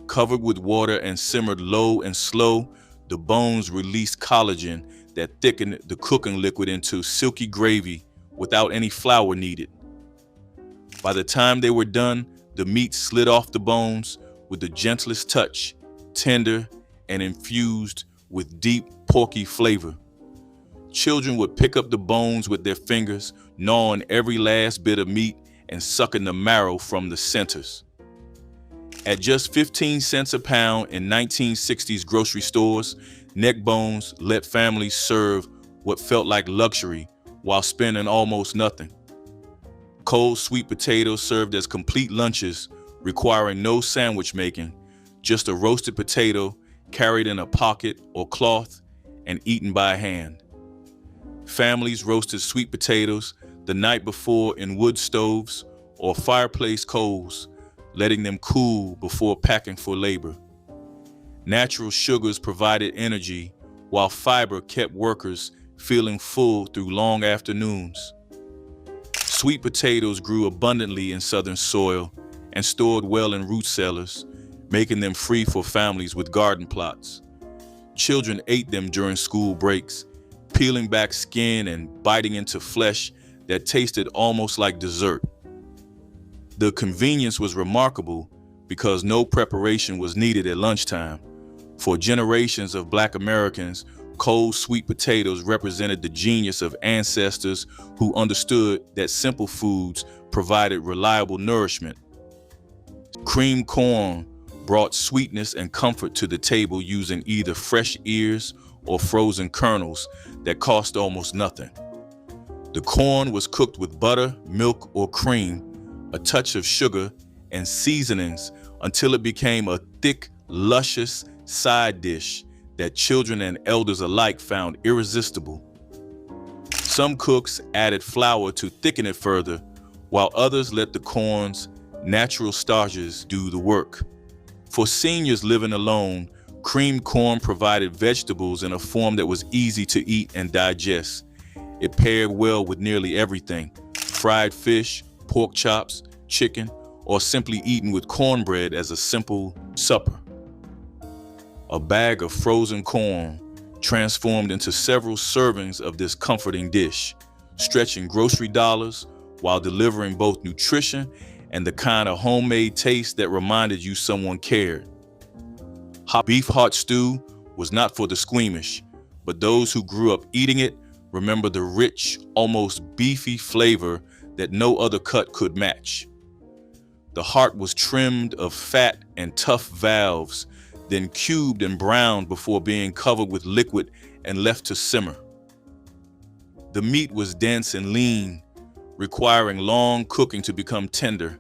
Covered with water and simmered low and slow, the bones released collagen that thickened the cooking liquid into silky gravy without any flour needed. By the time they were done, the meat slid off the bones with the gentlest touch, tender and infused with deep porky flavor. Children would pick up the bones with their fingers, gnawing every last bit of meat and sucking the marrow from the centers. At just 15 cents a pound in 1960s grocery stores, neck bones let families serve what felt like luxury while spending almost nothing. Cold sweet potatoes served as complete lunches, requiring no sandwich making, just a roasted potato carried in a pocket or cloth and eaten by hand. Families roasted sweet potatoes the night before in wood stoves or fireplace coals, letting them cool before packing for labor. Natural sugars provided energy, while fiber kept workers feeling full through long afternoons. Sweet potatoes grew abundantly in southern soil and stored well in root cellars, making them free for families with garden plots. Children ate them during school breaks, peeling back skin and biting into flesh that tasted almost like dessert. The convenience was remarkable because no preparation was needed at lunchtime. For generations of Black Americans, cold sweet potatoes represented the genius of ancestors who understood that simple foods provided reliable nourishment. Creamed corn brought sweetness and comfort to the table using either fresh ears or frozen kernels that cost almost nothing. The corn was cooked with butter, milk, or cream, a touch of sugar, and seasonings until it became a thick, luscious side dish that children and elders alike found irresistible. Some cooks added flour to thicken it further, while others let the corn's natural starches do the work. For seniors living alone, creamed corn provided vegetables in a form that was easy to eat and digest. It paired well with nearly everything: fried fish, pork chops, chicken, or simply eaten with cornbread as a simple supper. A bag of frozen corn transformed into several servings of this comforting dish, stretching grocery dollars while delivering both nutrition and the kind of homemade taste that reminded you someone cared. Beef hot stew was not for the squeamish, but those who grew up eating it remember the rich, almost beefy flavor that no other cut could match. The heart was trimmed of fat and tough valves, then cubed and browned before being covered with liquid and left to simmer. The meat was dense and lean, requiring long cooking to become tender,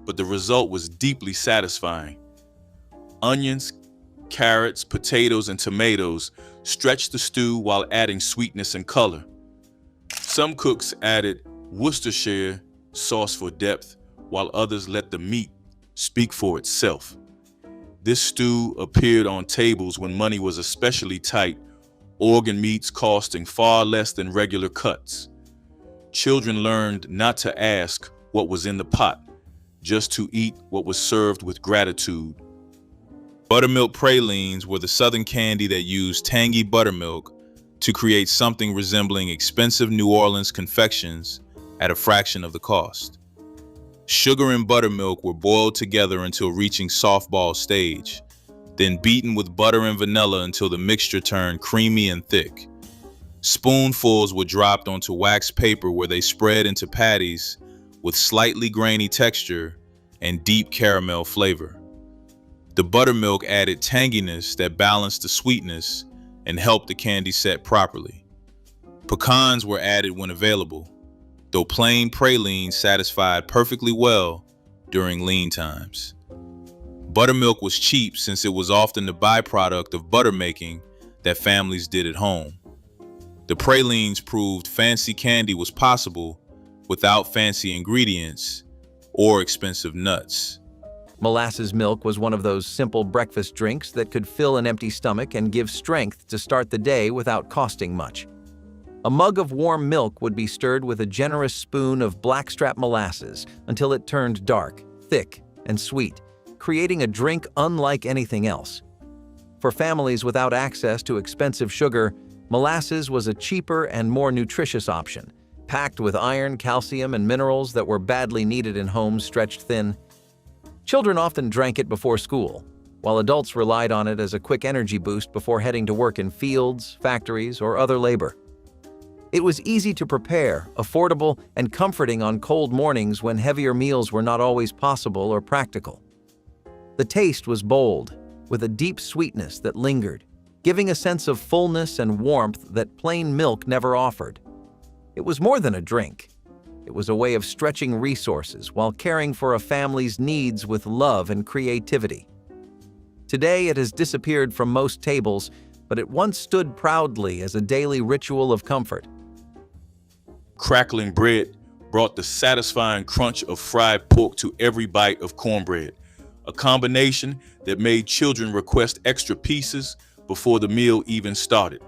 but the result was deeply satisfying. Onions, carrots, potatoes, and tomatoes stretched the stew while adding sweetness and color. Some cooks added Worcestershire sauce for depth, while others let the meat speak for itself. This stew appeared on tables when money was especially tight, organ meats costing far less than regular cuts. Children learned not to ask what was in the pot, just to eat what was served with gratitude. Buttermilk pralines were the southern candy that used tangy buttermilk to create something resembling expensive New Orleans confections at a fraction of the cost. Sugar and buttermilk were boiled together until reaching softball stage, then beaten with butter and vanilla until the mixture turned creamy and thick. Spoonfuls were dropped onto wax paper where they spread into patties with slightly grainy texture and deep caramel flavor. The buttermilk added tanginess that balanced the sweetness and helped the candy set properly. Pecans were added when available, though plain pralines satisfied perfectly well during lean times. Buttermilk was cheap since it was often the byproduct of butter making that families did at home. The pralines proved fancy candy was possible without fancy ingredients or expensive nuts. Molasses milk was one of those simple breakfast drinks that could fill an empty stomach and give strength to start the day without costing much. A mug of warm milk would be stirred with a generous spoon of blackstrap molasses until it turned dark, thick, and sweet, creating a drink unlike anything else. For families without access to expensive sugar, molasses was a cheaper and more nutritious option, packed with iron, calcium, and minerals that were badly needed in homes stretched thin. Children often drank it before school, while adults relied on it as a quick energy boost before heading to work in fields, factories, or other labor. It was easy to prepare, affordable, and comforting on cold mornings when heavier meals were not always possible or practical. The taste was bold, with a deep sweetness that lingered, giving a sense of fullness and warmth that plain milk never offered. It was more than a drink. It was a way of stretching resources while caring for a family's needs with love and creativity. Today, it has disappeared from most tables, but it once stood proudly as a daily ritual of comfort. Crackling bread brought the satisfying crunch of fried pork to every bite of cornbread, a combination that made children request extra pieces before the meal even started.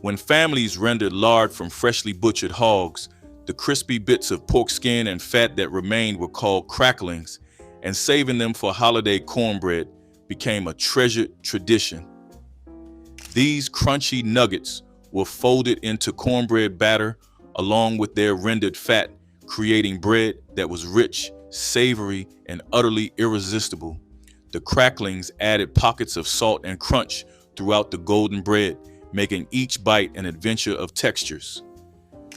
When families rendered lard from freshly butchered hogs, the crispy bits of pork skin and fat that remained were called cracklings, and saving them for holiday cornbread became a treasured tradition. These crunchy nuggets were folded into cornbread batter along with their rendered fat, creating bread that was rich, savory, and utterly irresistible. The cracklings added pockets of salt and crunch throughout the golden bread, making each bite an adventure of textures.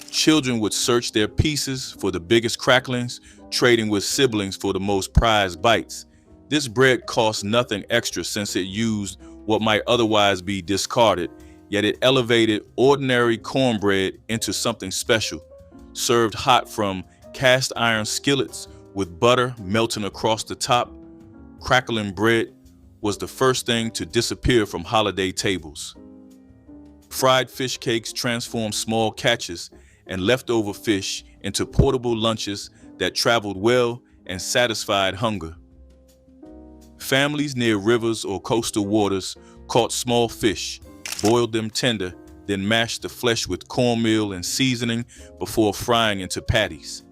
Children would search their pieces for the biggest cracklings, trading with siblings for the most prized bites. This bread cost nothing extra since it used what might otherwise be discarded, yet it elevated ordinary cornbread into something special. Served hot from cast iron skillets with butter melting across the top, crackling bread was the first thing to disappear from holiday tables. Fried fish cakes transformed small catches and leftover fish into portable lunches that traveled well and satisfied hunger. Families near rivers or coastal waters caught small fish, boiled them tender, then mashed the flesh with cornmeal and seasoning before frying into patties.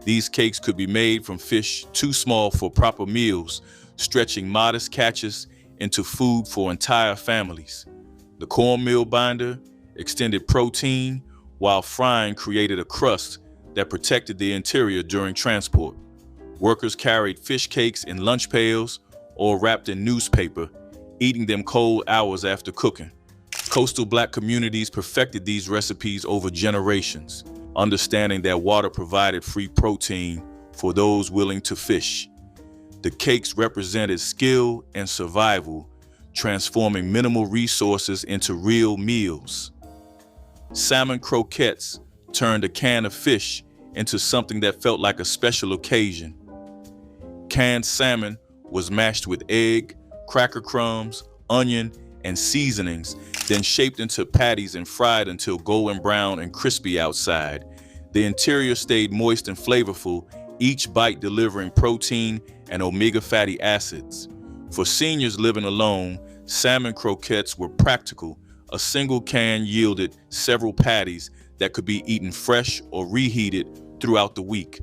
These cakes could be made from fish too small for proper meals, stretching modest catches into food for entire families. The cornmeal binder extended protein, while frying created a crust that protected the interior during transport. Workers carried fish cakes in lunch pails or wrapped in newspaper, eating them cold hours after cooking. Coastal Black communities perfected these recipes over generations, understanding that water provided free protein for those willing to fish. The cakes represented skill and survival, transforming minimal resources into real meals. Salmon croquettes turned a can of fish into something that felt like a special occasion. Canned salmon was mashed with egg, cracker crumbs, onion, and seasonings, then shaped into patties and fried until golden brown and crispy outside. The interior stayed moist and flavorful, each bite delivering protein and omega fatty acids. For seniors living alone, salmon croquettes were practical. A single can yielded several patties that could be eaten fresh or reheated throughout the week.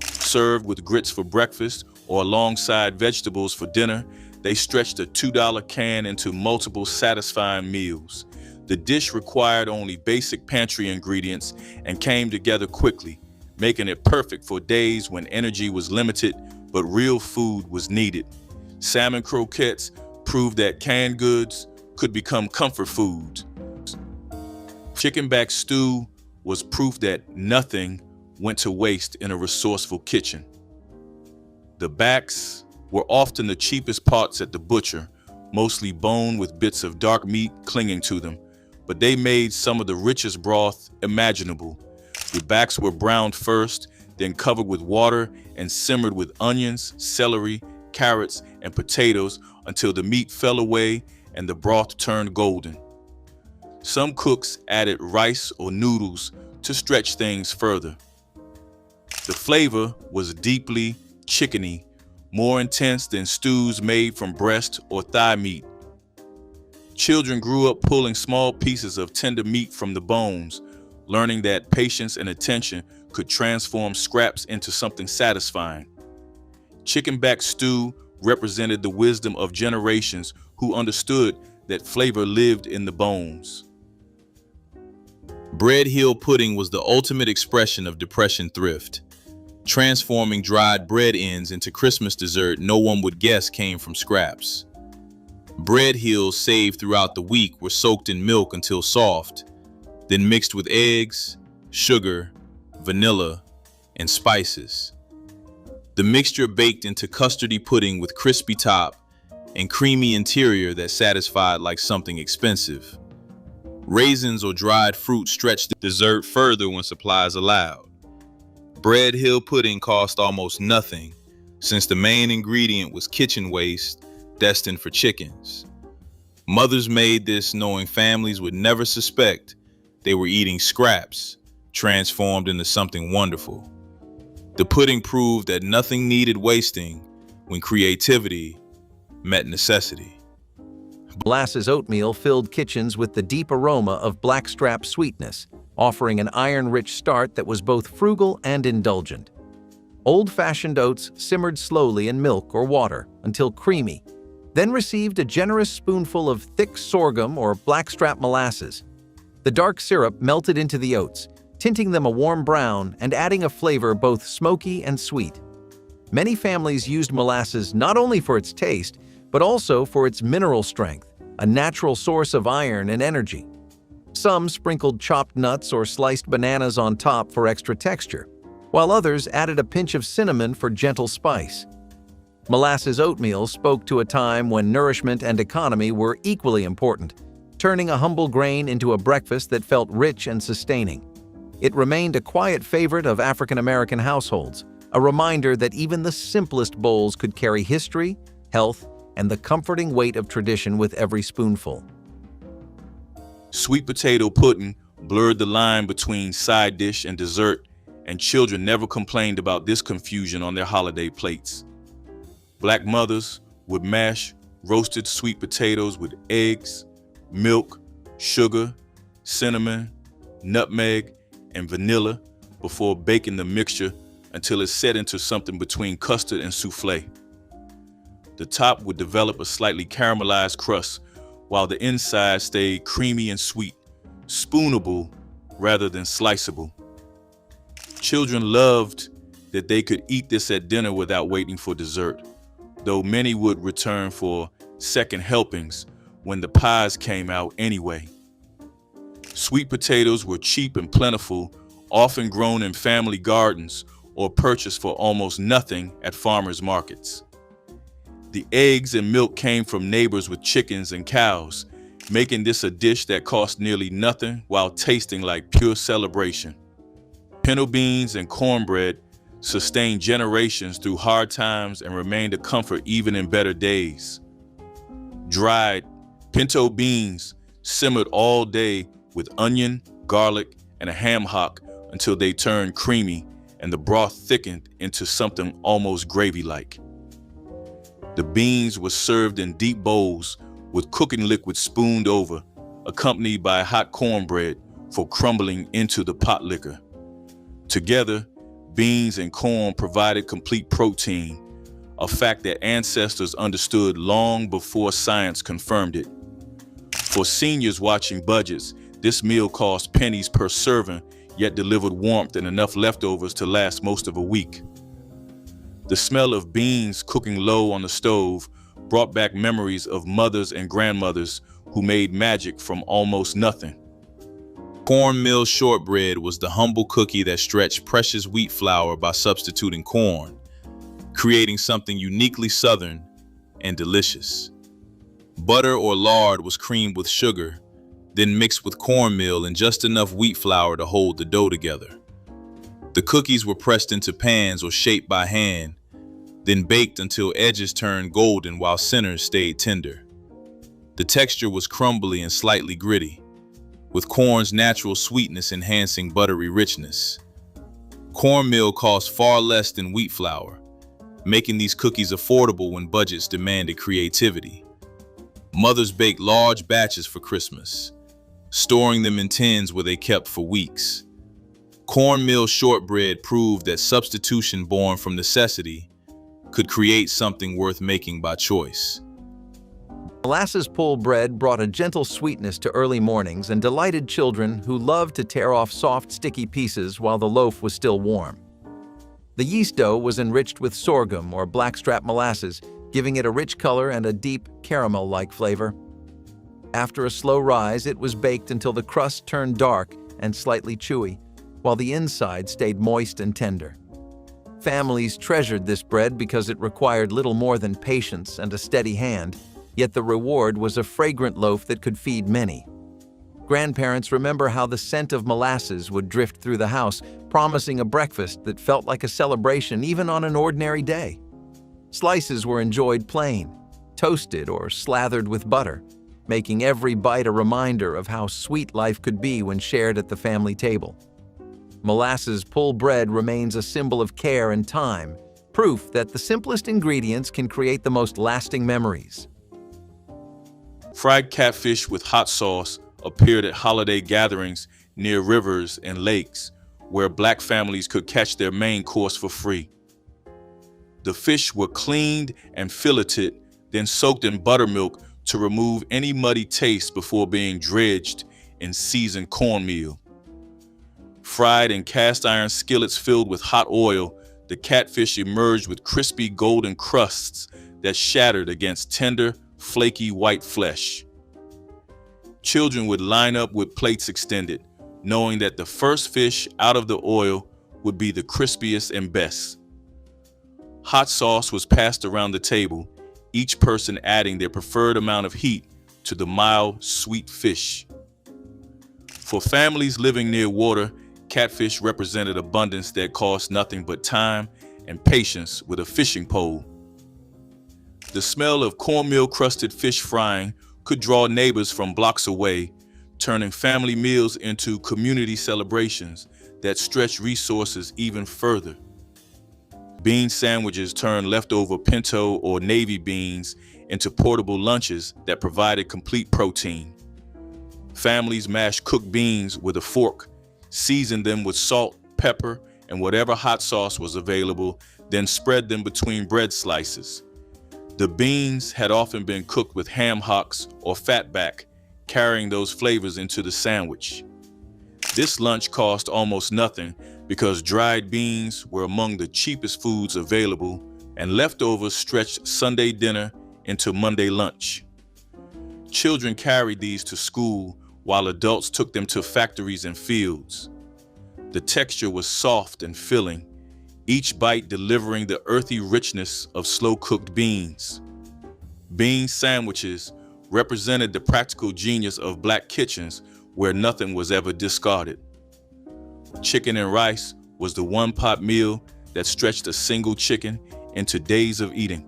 Served with grits for breakfast or alongside vegetables for dinner, they stretched a $2 can into multiple satisfying meals. The dish required only basic pantry ingredients and came together quickly, making it perfect for days when energy was limited but real food was needed. Salmon croquettes proved that canned goods could become comfort food. Chicken back stew was proof that nothing went to waste in a resourceful kitchen. The backs were often the cheapest parts at the butcher, mostly bone with bits of dark meat clinging to them, but they made some of the richest broth imaginable. The backs were browned first, then covered with water and simmered with onions, celery, carrots, and potatoes until the meat fell away and the broth turned golden. Some cooks added rice or noodles to stretch things further. The flavor was deeply chickeny, more intense than stews made from breast or thigh meat. Children grew up pulling small pieces of tender meat from the bones, learning that patience and attention could transform scraps into something satisfying. Chicken back stew represented the wisdom of generations who understood that flavor lived in the bones. Bread hill pudding was the ultimate expression of Depression thrift, transforming dried bread ends into Christmas dessert no one would guess came from scraps. Bread hills saved throughout the week were soaked in milk until soft, then mixed with eggs, sugar, vanilla, and spices. The mixture baked into custardy pudding with crispy top and creamy interior that satisfied like something expensive. Raisins or dried fruit stretched the dessert further when supplies allowed. Bread hill pudding cost almost nothing, since the main ingredient was kitchen waste destined for chickens. Mothers made this knowing families would never suspect they were eating scraps transformed into something wonderful. The pudding proved that nothing needed wasting when creativity met necessity. Molasses oatmeal filled kitchens with the deep aroma of blackstrap sweetness, offering an iron-rich start that was both frugal and indulgent. Old-fashioned oats simmered slowly in milk or water until creamy, then received a generous spoonful of thick sorghum or blackstrap molasses. The dark syrup melted into the oats, tinting them a warm brown and adding a flavor both smoky and sweet. Many families used molasses not only for its taste, but also for its mineral strength, a natural source of iron and energy. Some sprinkled chopped nuts or sliced bananas on top for extra texture, while others added a pinch of cinnamon for gentle spice. Molasses oatmeal spoke to a time when nourishment and economy were equally important, turning a humble grain into a breakfast that felt rich and sustaining. It remained a quiet favorite of African American households, a reminder that even the simplest bowls could carry history, health, and the comforting weight of tradition with every spoonful. Sweet potato pudding blurred the line between side dish and dessert, and children never complained about this confusion on their holiday plates. Black mothers would mash roasted sweet potatoes with eggs, milk, sugar, cinnamon, nutmeg, and vanilla before baking the mixture until it set into something between custard and souffle. The top would develop a slightly caramelized crust, while the inside stayed creamy and sweet, spoonable rather than sliceable. Children loved that they could eat this at dinner without waiting for dessert, though many would return for second helpings when the pies came out anyway. Sweet potatoes were cheap and plentiful, often grown in family gardens or purchased for almost nothing at farmers' markets. The eggs and milk came from neighbors with chickens and cows, making this a dish that cost nearly nothing while tasting like pure celebration. Pinto beans and cornbread sustained generations through hard times and remained a comfort even in better days. Dried pinto beans simmered all day with onion, garlic, and a ham hock until they turned creamy and the broth thickened into something almost gravy-like. The beans were served in deep bowls with cooking liquid spooned over, accompanied by hot cornbread for crumbling into the potlikker. Together, beans and corn provided complete protein, a fact that ancestors understood long before science confirmed it. For seniors watching budgets, this meal cost pennies per serving, yet delivered warmth and enough leftovers to last most of a week. The smell of beans cooking low on the stove brought back memories of mothers and grandmothers who made magic from almost nothing. Cornmeal shortbread was the humble cookie that stretched precious wheat flour by substituting corn, creating something uniquely Southern and delicious. Butter or lard was creamed with sugar, then mixed with cornmeal and just enough wheat flour to hold the dough together. The cookies were pressed into pans or shaped by hand, then baked until edges turned golden while centers stayed tender. The texture was crumbly and slightly gritty, with corn's natural sweetness enhancing buttery richness. Cornmeal cost far less than wheat flour, making these cookies affordable when budgets demanded creativity. Mothers baked large batches for Christmas, storing them in tins where they kept for weeks. Cornmeal shortbread proved that substitution born from necessity could create something worth making by choice. Molasses pull bread brought a gentle sweetness to early mornings and delighted children who loved to tear off soft, sticky pieces while the loaf was still warm. The yeast dough was enriched with sorghum or blackstrap molasses, giving it a rich color and a deep, caramel-like flavor. After a slow rise, it was baked until the crust turned dark and slightly chewy, while the inside stayed moist and tender. Families treasured this bread because it required little more than patience and a steady hand, yet the reward was a fragrant loaf that could feed many. Grandparents remember how the scent of molasses would drift through the house, promising a breakfast that felt like a celebration even on an ordinary day. Slices were enjoyed plain, toasted or slathered with butter, making every bite a reminder of how sweet life could be when shared at the family table. Molasses pull bread remains a symbol of care and time, proof that the simplest ingredients can create the most lasting memories. Fried catfish with hot sauce appeared at holiday gatherings near rivers and lakes, where Black families could catch their main course for free. The fish were cleaned and filleted, then soaked in buttermilk to remove any muddy taste before being dredged in seasoned cornmeal. Fried in cast iron skillets filled with hot oil, the catfish emerged with crispy golden crusts that shattered against tender, flaky white flesh. Children would line up with plates extended, knowing that the first fish out of the oil would be the crispiest and best. Hot sauce was passed around the table, each person adding their preferred amount of heat to the mild, sweet fish. For families living near water, catfish represented abundance that cost nothing but time and patience with a fishing pole. The smell of cornmeal-crusted fish frying could draw neighbors from blocks away, turning family meals into community celebrations that stretch resources even further. Bean sandwiches turned leftover pinto or navy beans into portable lunches that provided complete protein. Families mashed cooked beans with a fork, seasoned them with salt, pepper, and whatever hot sauce was available, then spread them between bread slices. The beans had often been cooked with ham hocks or fatback, carrying those flavors into the sandwich. This lunch cost almost nothing because dried beans were among the cheapest foods available, and leftovers stretched Sunday dinner into Monday lunch. Children carried these to school while adults took them to factories and fields. The texture was soft and filling, each bite delivering the earthy richness of slow-cooked beans. Bean sandwiches represented the practical genius of Black kitchens where nothing was ever discarded. Chicken and rice was the one-pot meal that stretched a single chicken into days of eating.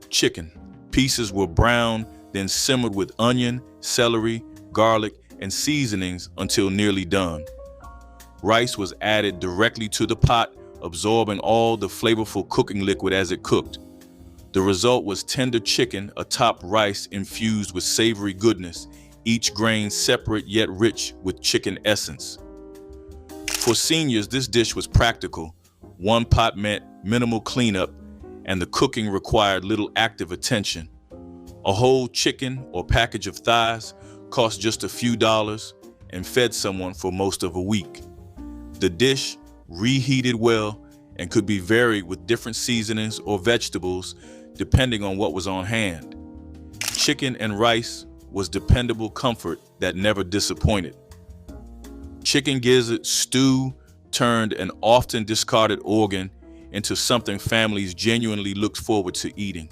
Chicken pieces were browned, then simmered with onion, celery, garlic, and seasonings until nearly done. Rice was added directly to the pot, absorbing all the flavorful cooking liquid as it cooked. The result was tender chicken atop rice infused with savory goodness, each grain separate yet rich with chicken essence. For seniors, this dish was practical. One pot meant minimal cleanup, and the cooking required little active attention. A whole chicken or package of thighs cost just a few dollars and fed someone for most of a week. The dish reheated well and could be varied with different seasonings or vegetables depending on what was on hand. Chicken and rice was dependable comfort that never disappointed. Chicken gizzard stew turned an often discarded organ into something families genuinely looked forward to eating.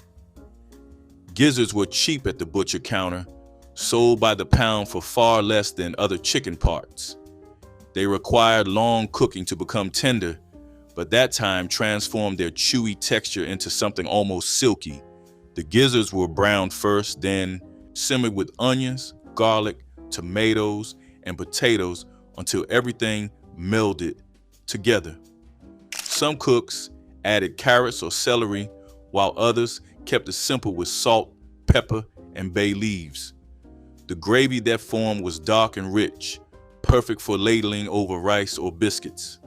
Gizzards were cheap at the butcher counter, sold by the pound for far less than other chicken parts. They required long cooking to become tender, but that time transformed their chewy texture into something almost silky. The gizzards were browned first, then simmered with onions, garlic, tomatoes, and potatoes until everything melded together. Some cooks added carrots or celery, while others kept it simple with salt, pepper, and bay leaves. The gravy that formed was dark and rich, perfect for ladling over rice or biscuits.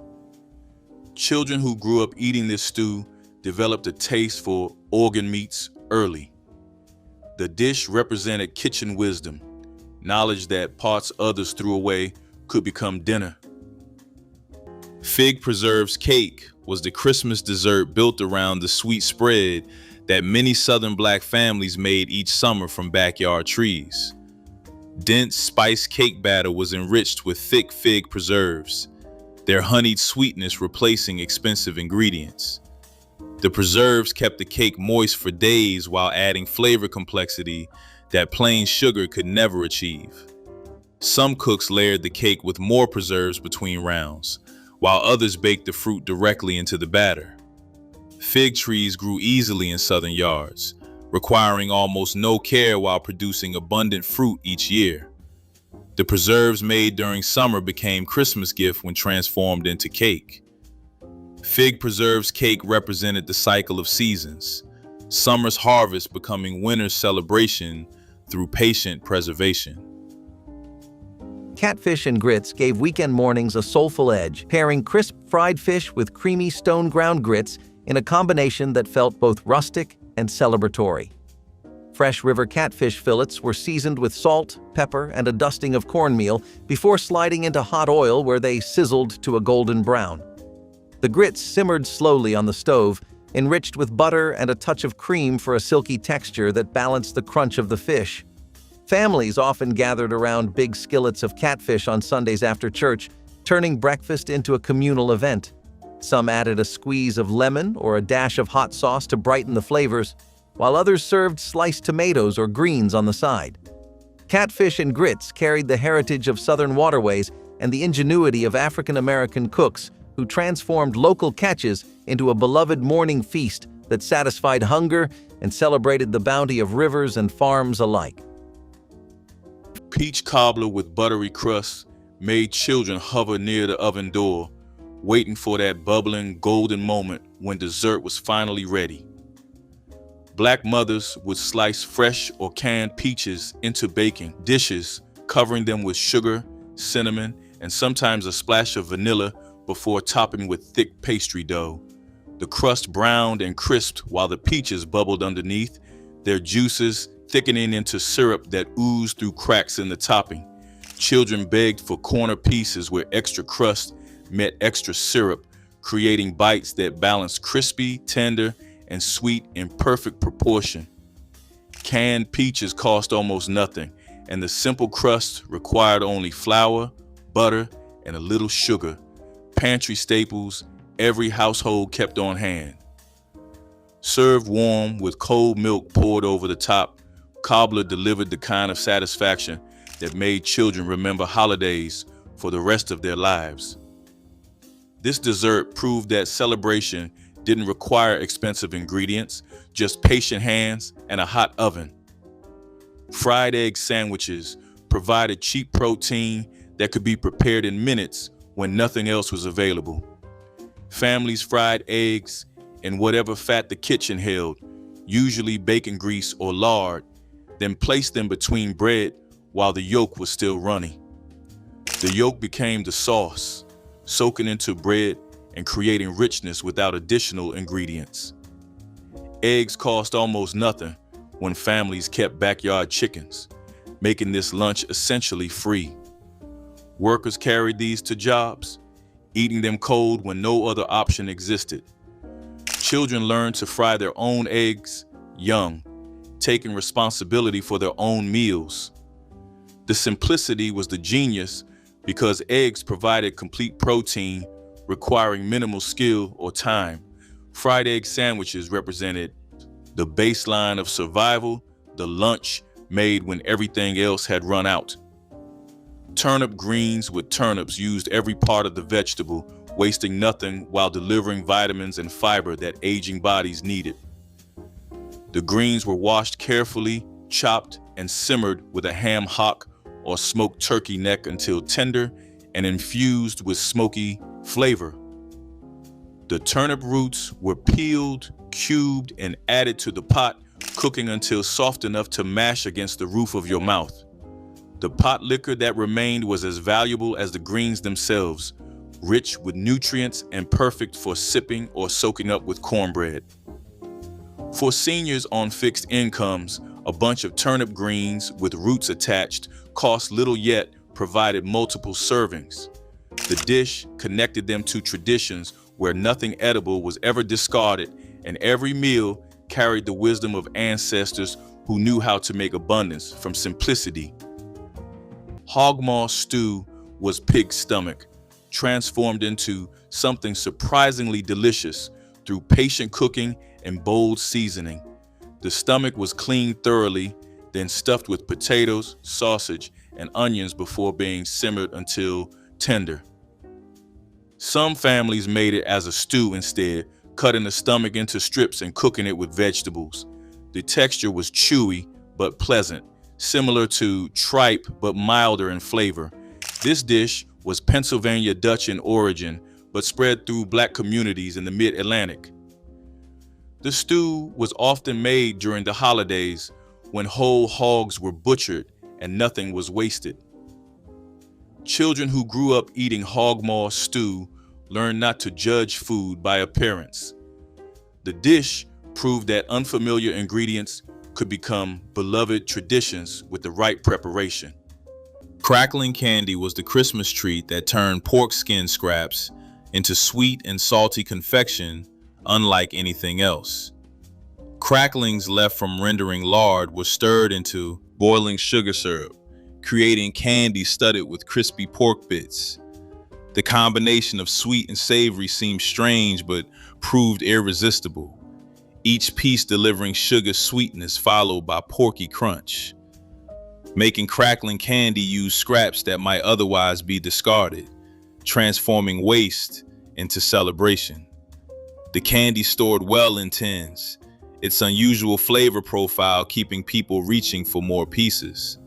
Children who grew up eating this stew developed a taste for organ meats early. The dish represented kitchen wisdom, knowledge that parts others threw away could become dinner. Fig preserves cake was the Christmas dessert built around the sweet spread that many Southern Black families made each summer from backyard trees. Dense spiced cake batter was enriched with thick fig preserves, their honeyed sweetness replacing expensive ingredients. The preserves kept the cake moist for days while adding flavor complexity that plain sugar could never achieve. Some cooks layered the cake with more preserves between rounds, while others baked the fruit directly into the batter. Fig trees grew easily in Southern yards, requiring almost no care while producing abundant fruit each year. The preserves made during summer became Christmas gifts when transformed into cake. Fig preserves cake represented the cycle of seasons, summer's harvest becoming winter's celebration through patient preservation. Catfish and grits gave weekend mornings a soulful edge, pairing crisp fried fish with creamy stone-ground grits in a combination that felt both rustic and celebratory. Fresh river catfish fillets were seasoned with salt, pepper, and a dusting of cornmeal before sliding into hot oil where they sizzled to a golden brown. The grits simmered slowly on the stove, enriched with butter and a touch of cream for a silky texture that balanced the crunch of the fish. Families often gathered around big skillets of catfish on Sundays after church, turning breakfast into a communal event. Some added a squeeze of lemon or a dash of hot sauce to brighten the flavors, while others served sliced tomatoes or greens on the side. Catfish and grits carried the heritage of Southern waterways and the ingenuity of African-American cooks who transformed local catches into a beloved morning feast that satisfied hunger and celebrated the bounty of rivers and farms alike. Peach cobbler with buttery crust made children hover near the oven door, waiting for that bubbling, golden moment when dessert was finally ready. Black mothers would slice fresh or canned peaches into baking dishes, covering them with sugar, cinnamon, and sometimes a splash of vanilla before topping with thick pastry dough. The crust browned and crisped while the peaches bubbled underneath, their juices thickening into syrup that oozed through cracks in the topping. Children begged for corner pieces where extra crust met extra syrup, creating bites that balanced crispy, tender, and sweet in perfect proportion. Canned peaches cost almost nothing, and the simple crust required only flour, butter, and a little sugar. Pantry staples every household kept on hand. Served warm with cold milk poured over the top, cobbler delivered the kind of satisfaction that made children remember holidays for the rest of their lives. This dessert proved that celebration didn't require expensive ingredients, just patient hands and a hot oven. Fried egg sandwiches provided cheap protein that could be prepared in minutes when nothing else was available. Families fried eggs in whatever fat the kitchen held, usually bacon grease or lard, then placed them between bread while the yolk was still runny. The yolk became the sauce, soaking into bread and creating richness without additional ingredients. Eggs cost almost nothing when families kept backyard chickens, making this lunch essentially free. Workers carried these to jobs, eating them cold when no other option existed. Children learned to fry their own eggs young, taking responsibility for their own meals. The simplicity was the genius because eggs provided complete protein requiring minimal skill or time. Fried egg sandwiches represented the baseline of survival, the lunch made when everything else had run out. Turnip greens with turnips used every part of the vegetable, wasting nothing while delivering vitamins and fiber that aging bodies needed. The greens were washed carefully, chopped, and simmered with a ham hock or smoked turkey neck until tender and infused with smoky flavor. The turnip roots were peeled, cubed, and added to the pot, cooking until soft enough to mash against the roof of your mouth. The potlikker that remained was as valuable as the greens themselves, rich with nutrients and perfect for sipping or soaking up with cornbread. For seniors on fixed incomes, a bunch of turnip greens with roots attached cost little yet provided multiple servings. The dish connected them to traditions where nothing edible was ever discarded, and every meal carried the wisdom of ancestors who knew how to make abundance from simplicity. Hogmaw stew was pig's stomach, transformed into something surprisingly delicious through patient cooking and bold seasoning. The stomach was cleaned thoroughly, then stuffed with potatoes, sausage, and onions before being simmered until tender. Some families made it as a stew instead, cutting the stomach into strips and cooking it with vegetables. The texture was chewy but pleasant, similar to tripe but milder in flavor. This dish was Pennsylvania Dutch in origin, but spread through Black communities in the Mid-Atlantic. The stew was often made during the holidays when whole hogs were butchered and nothing was wasted. Children who grew up eating hogmaw stew learned not to judge food by appearance. The dish proved that unfamiliar ingredients could become beloved traditions with the right preparation. Crackling candy was the Christmas treat that turned pork skin scraps into sweet and salty confection unlike anything else. Cracklings left from rendering lard were stirred into boiling sugar syrup, creating candy studded with crispy pork bits. The combination of sweet and savory seemed strange but proved irresistible, each piece delivering sugar sweetness followed by porky crunch. Making crackling candy use scraps that might otherwise be discarded, transforming waste into celebration. The candy stored well in tins, its unusual flavor profile keeping people reaching for more pieces.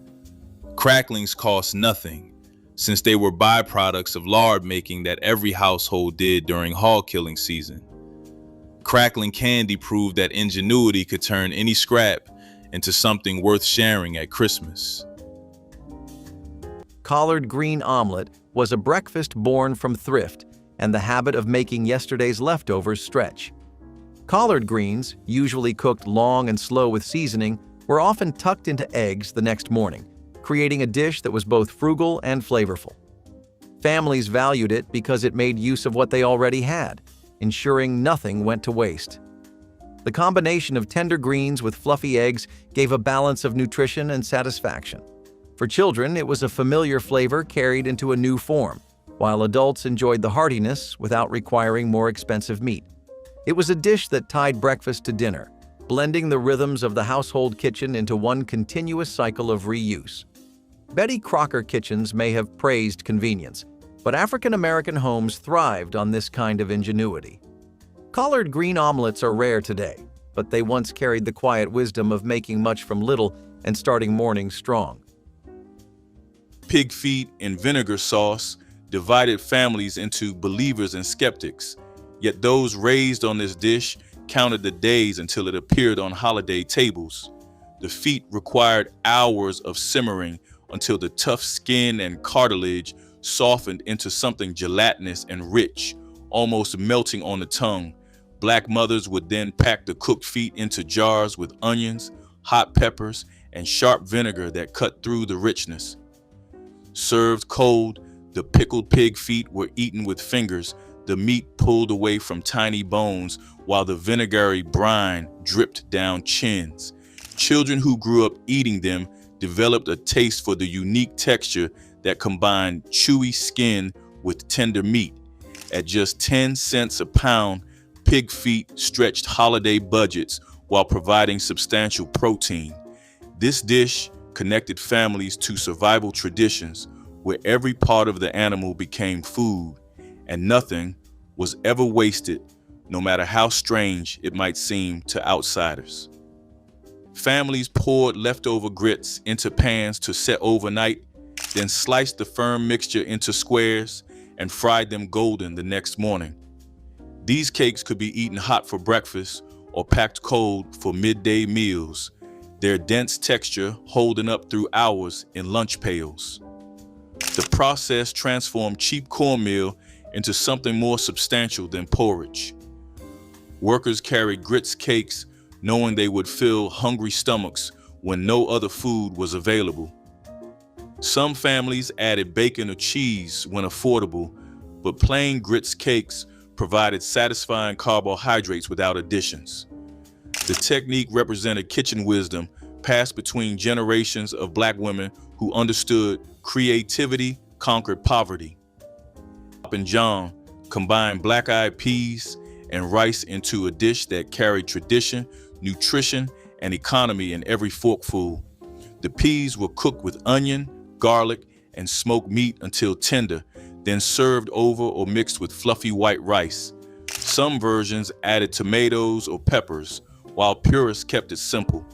Cracklings cost nothing, since they were byproducts of lard making that every household did during hog killing season. Crackling candy proved that ingenuity could turn any scrap into something worth sharing at Christmas. Collard green omelet was a breakfast born from thrift and the habit of making yesterday's leftovers stretch. Collard greens, usually cooked long and slow with seasoning, were often tucked into eggs the next morning, creating a dish that was both frugal and flavorful. Families valued it because it made use of what they already had, ensuring nothing went to waste. The combination of tender greens with fluffy eggs gave a balance of nutrition and satisfaction. For children, it was a familiar flavor carried into a new form, while adults enjoyed the heartiness without requiring more expensive meat. It was a dish that tied breakfast to dinner, blending the rhythms of the household kitchen into one continuous cycle of reuse. Betty Crocker kitchens may have praised convenience, but African-American homes thrived on this kind of ingenuity. Collard green omelets are rare today, but they once carried the quiet wisdom of making much from little and starting mornings strong. Pig feet and vinegar sauce divided families into believers and skeptics, yet those raised on this dish counted the days until it appeared on holiday tables. The feet required hours of simmering until the tough skin and cartilage softened into something gelatinous and rich, almost melting on the tongue. Black mothers would then pack the cooked feet into jars with onions, hot peppers, and sharp vinegar that cut through the richness. Served cold, the pickled pig feet were eaten with fingers, the meat pulled away from tiny bones while the vinegary brine dripped down chins. Children who grew up eating them developed a taste for the unique texture that combined chewy skin with tender meat. At just 10 cents a pound, pig feet stretched holiday budgets while providing substantial protein. This dish connected families to survival traditions where every part of the animal became food, and nothing was ever wasted, no matter how strange it might seem to outsiders. Families poured leftover grits into pans to set overnight, then sliced the firm mixture into squares and fried them golden the next morning. These cakes could be eaten hot for breakfast or packed cold for midday meals, their dense texture holding up through hours in lunch pails. The process transformed cheap cornmeal into something more substantial than porridge. Workers carried grits cakes knowing they would fill hungry stomachs when no other food was available. Some families added bacon or cheese when affordable, but plain grits cakes provided satisfying carbohydrates without additions. The technique represented kitchen wisdom passed between generations of Black women who understood creativity conquered poverty. Pop and John combined black-eyed peas and rice into a dish that carried tradition, nutrition, and economy in every forkful. The peas were cooked with onion, garlic, and smoked meat until tender, then served over or mixed with fluffy white rice. Some versions added tomatoes or peppers, while purists kept it simple.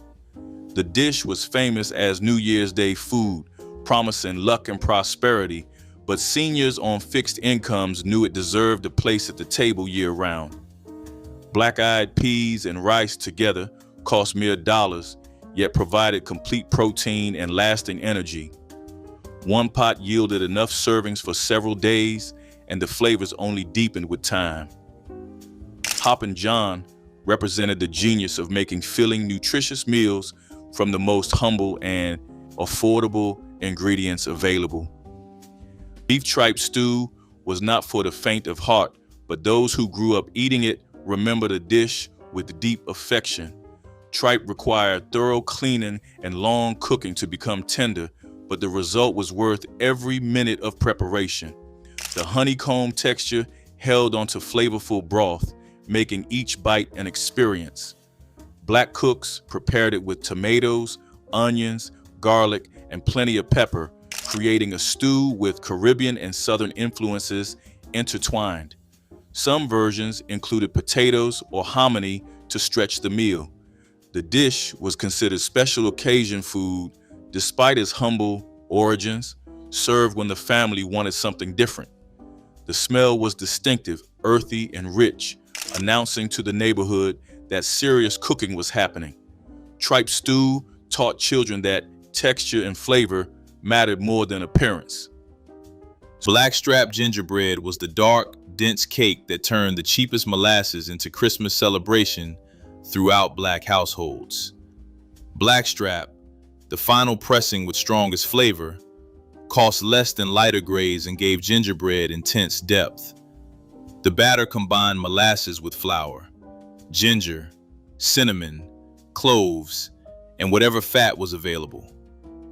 The dish was famous as New Year's Day food, promising luck and prosperity, but seniors on fixed incomes knew it deserved a place at the table year-round. Black-eyed peas and rice together cost mere dollars, yet provided complete protein and lasting energy. One pot yielded enough servings for several days, and the flavors only deepened with time. Hop and John represented the genius of making filling, nutritious meals from the most humble and affordable ingredients available. Beef tripe stew was not for the faint of heart, but those who grew up eating it remember the dish with deep affection. Tripe required thorough cleaning and long cooking to become tender, but the result was worth every minute of preparation. The honeycomb texture held onto flavorful broth, making each bite an experience. Black cooks prepared it with tomatoes, onions, garlic, and plenty of pepper, creating a stew with Caribbean and Southern influences intertwined. Some versions included potatoes or hominy to stretch the meal. The dish was considered special occasion food despite its humble origins, served when the family wanted something different. The smell was distinctive, earthy, and rich, announcing to the neighborhood that serious cooking was happening. Tripe stew taught children that texture and flavor mattered more than appearance. Blackstrap gingerbread was the dark, dense cake that turned the cheapest molasses into Christmas celebration throughout Black households. Blackstrap, the final pressing with strongest flavor, cost less than lighter grades and gave gingerbread intense depth. The batter combined molasses with flour, ginger, cinnamon, cloves, and whatever fat was available,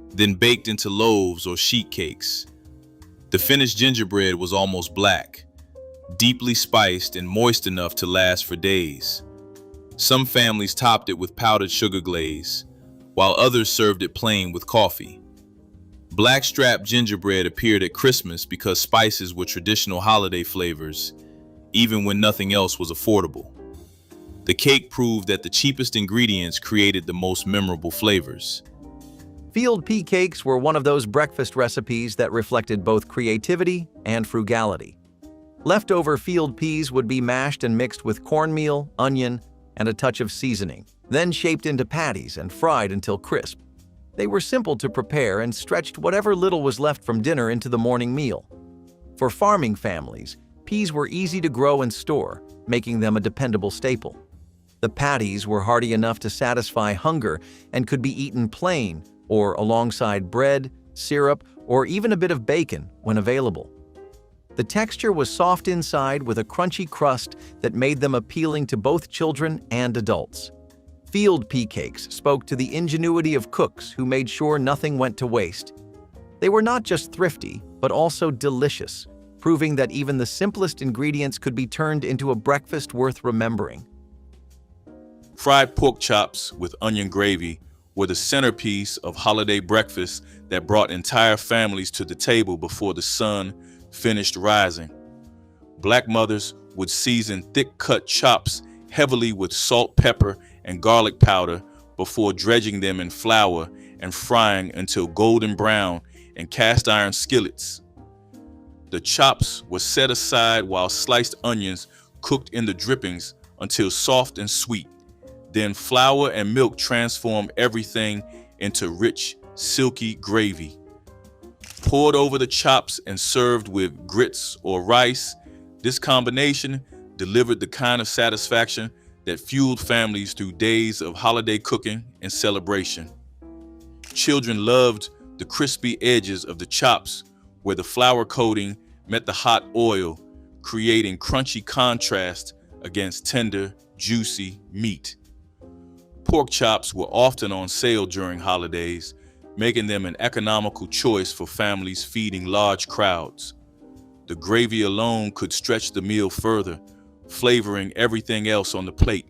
then baked into loaves or sheet cakes. The finished gingerbread was almost black, deeply spiced and moist enough to last for days. Some families topped it with powdered sugar glaze, while others served it plain with coffee. Blackstrap gingerbread appeared at Christmas because spices were traditional holiday flavors, even when nothing else was affordable. The cake proved that the cheapest ingredients created the most memorable flavors. Field pea cakes were one of those breakfast recipes that reflected both creativity and frugality. Leftover field peas would be mashed and mixed with cornmeal, onion, and a touch of seasoning, then shaped into patties and fried until crisp. They were simple to prepare and stretched whatever little was left from dinner into the morning meal. For farming families, peas were easy to grow and store, making them a dependable staple. The patties were hearty enough to satisfy hunger and could be eaten plain or alongside bread, syrup, or even a bit of bacon when available. The texture was soft inside with a crunchy crust that made them appealing to both children and adults. Field pea cakes spoke to the ingenuity of cooks who made sure nothing went to waste. They were not just thrifty, but also delicious, proving that even the simplest ingredients could be turned into a breakfast worth remembering. Fried pork chops with onion gravy were the centerpiece of holiday breakfasts that brought entire families to the table before the sun finished rising. Black mothers would season thick-cut chops heavily with salt, pepper, and garlic powder before dredging them in flour and frying until golden brown in cast iron skillets. The chops were set aside while sliced onions cooked in the drippings until soft and sweet. Then flour and milk transformed everything into rich, silky gravy. Poured over the chops and served with grits or rice, this combination delivered the kind of satisfaction that fueled families through days of holiday cooking and celebration. Children loved the crispy edges of the chops where the flour coating met the hot oil, creating crunchy contrast against tender, juicy meat. Pork chops were often on sale during holidays, making them an economical choice for families feeding large crowds. The gravy alone could stretch the meal further, flavoring everything else on the plate.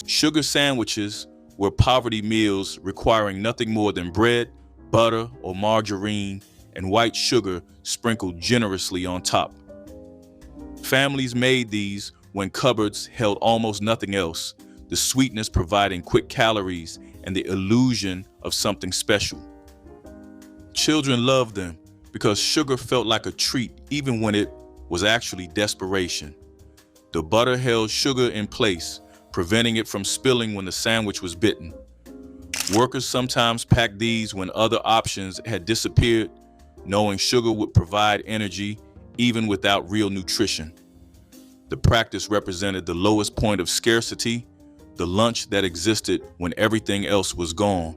Sugar sandwiches were poverty meals requiring nothing more than bread, butter, or margarine, and white sugar sprinkled generously on top. Families made these when cupboards held almost nothing else, the sweetness providing quick calories and the illusion of something special. Children loved them because sugar felt like a treat even when it was actually desperation. The butter held sugar in place, preventing it from spilling when the sandwich was bitten. Workers sometimes packed these when other options had disappeared, knowing sugar would provide energy even without real nutrition. The practice represented the lowest point of scarcity, the lunch that existed when everything else was gone.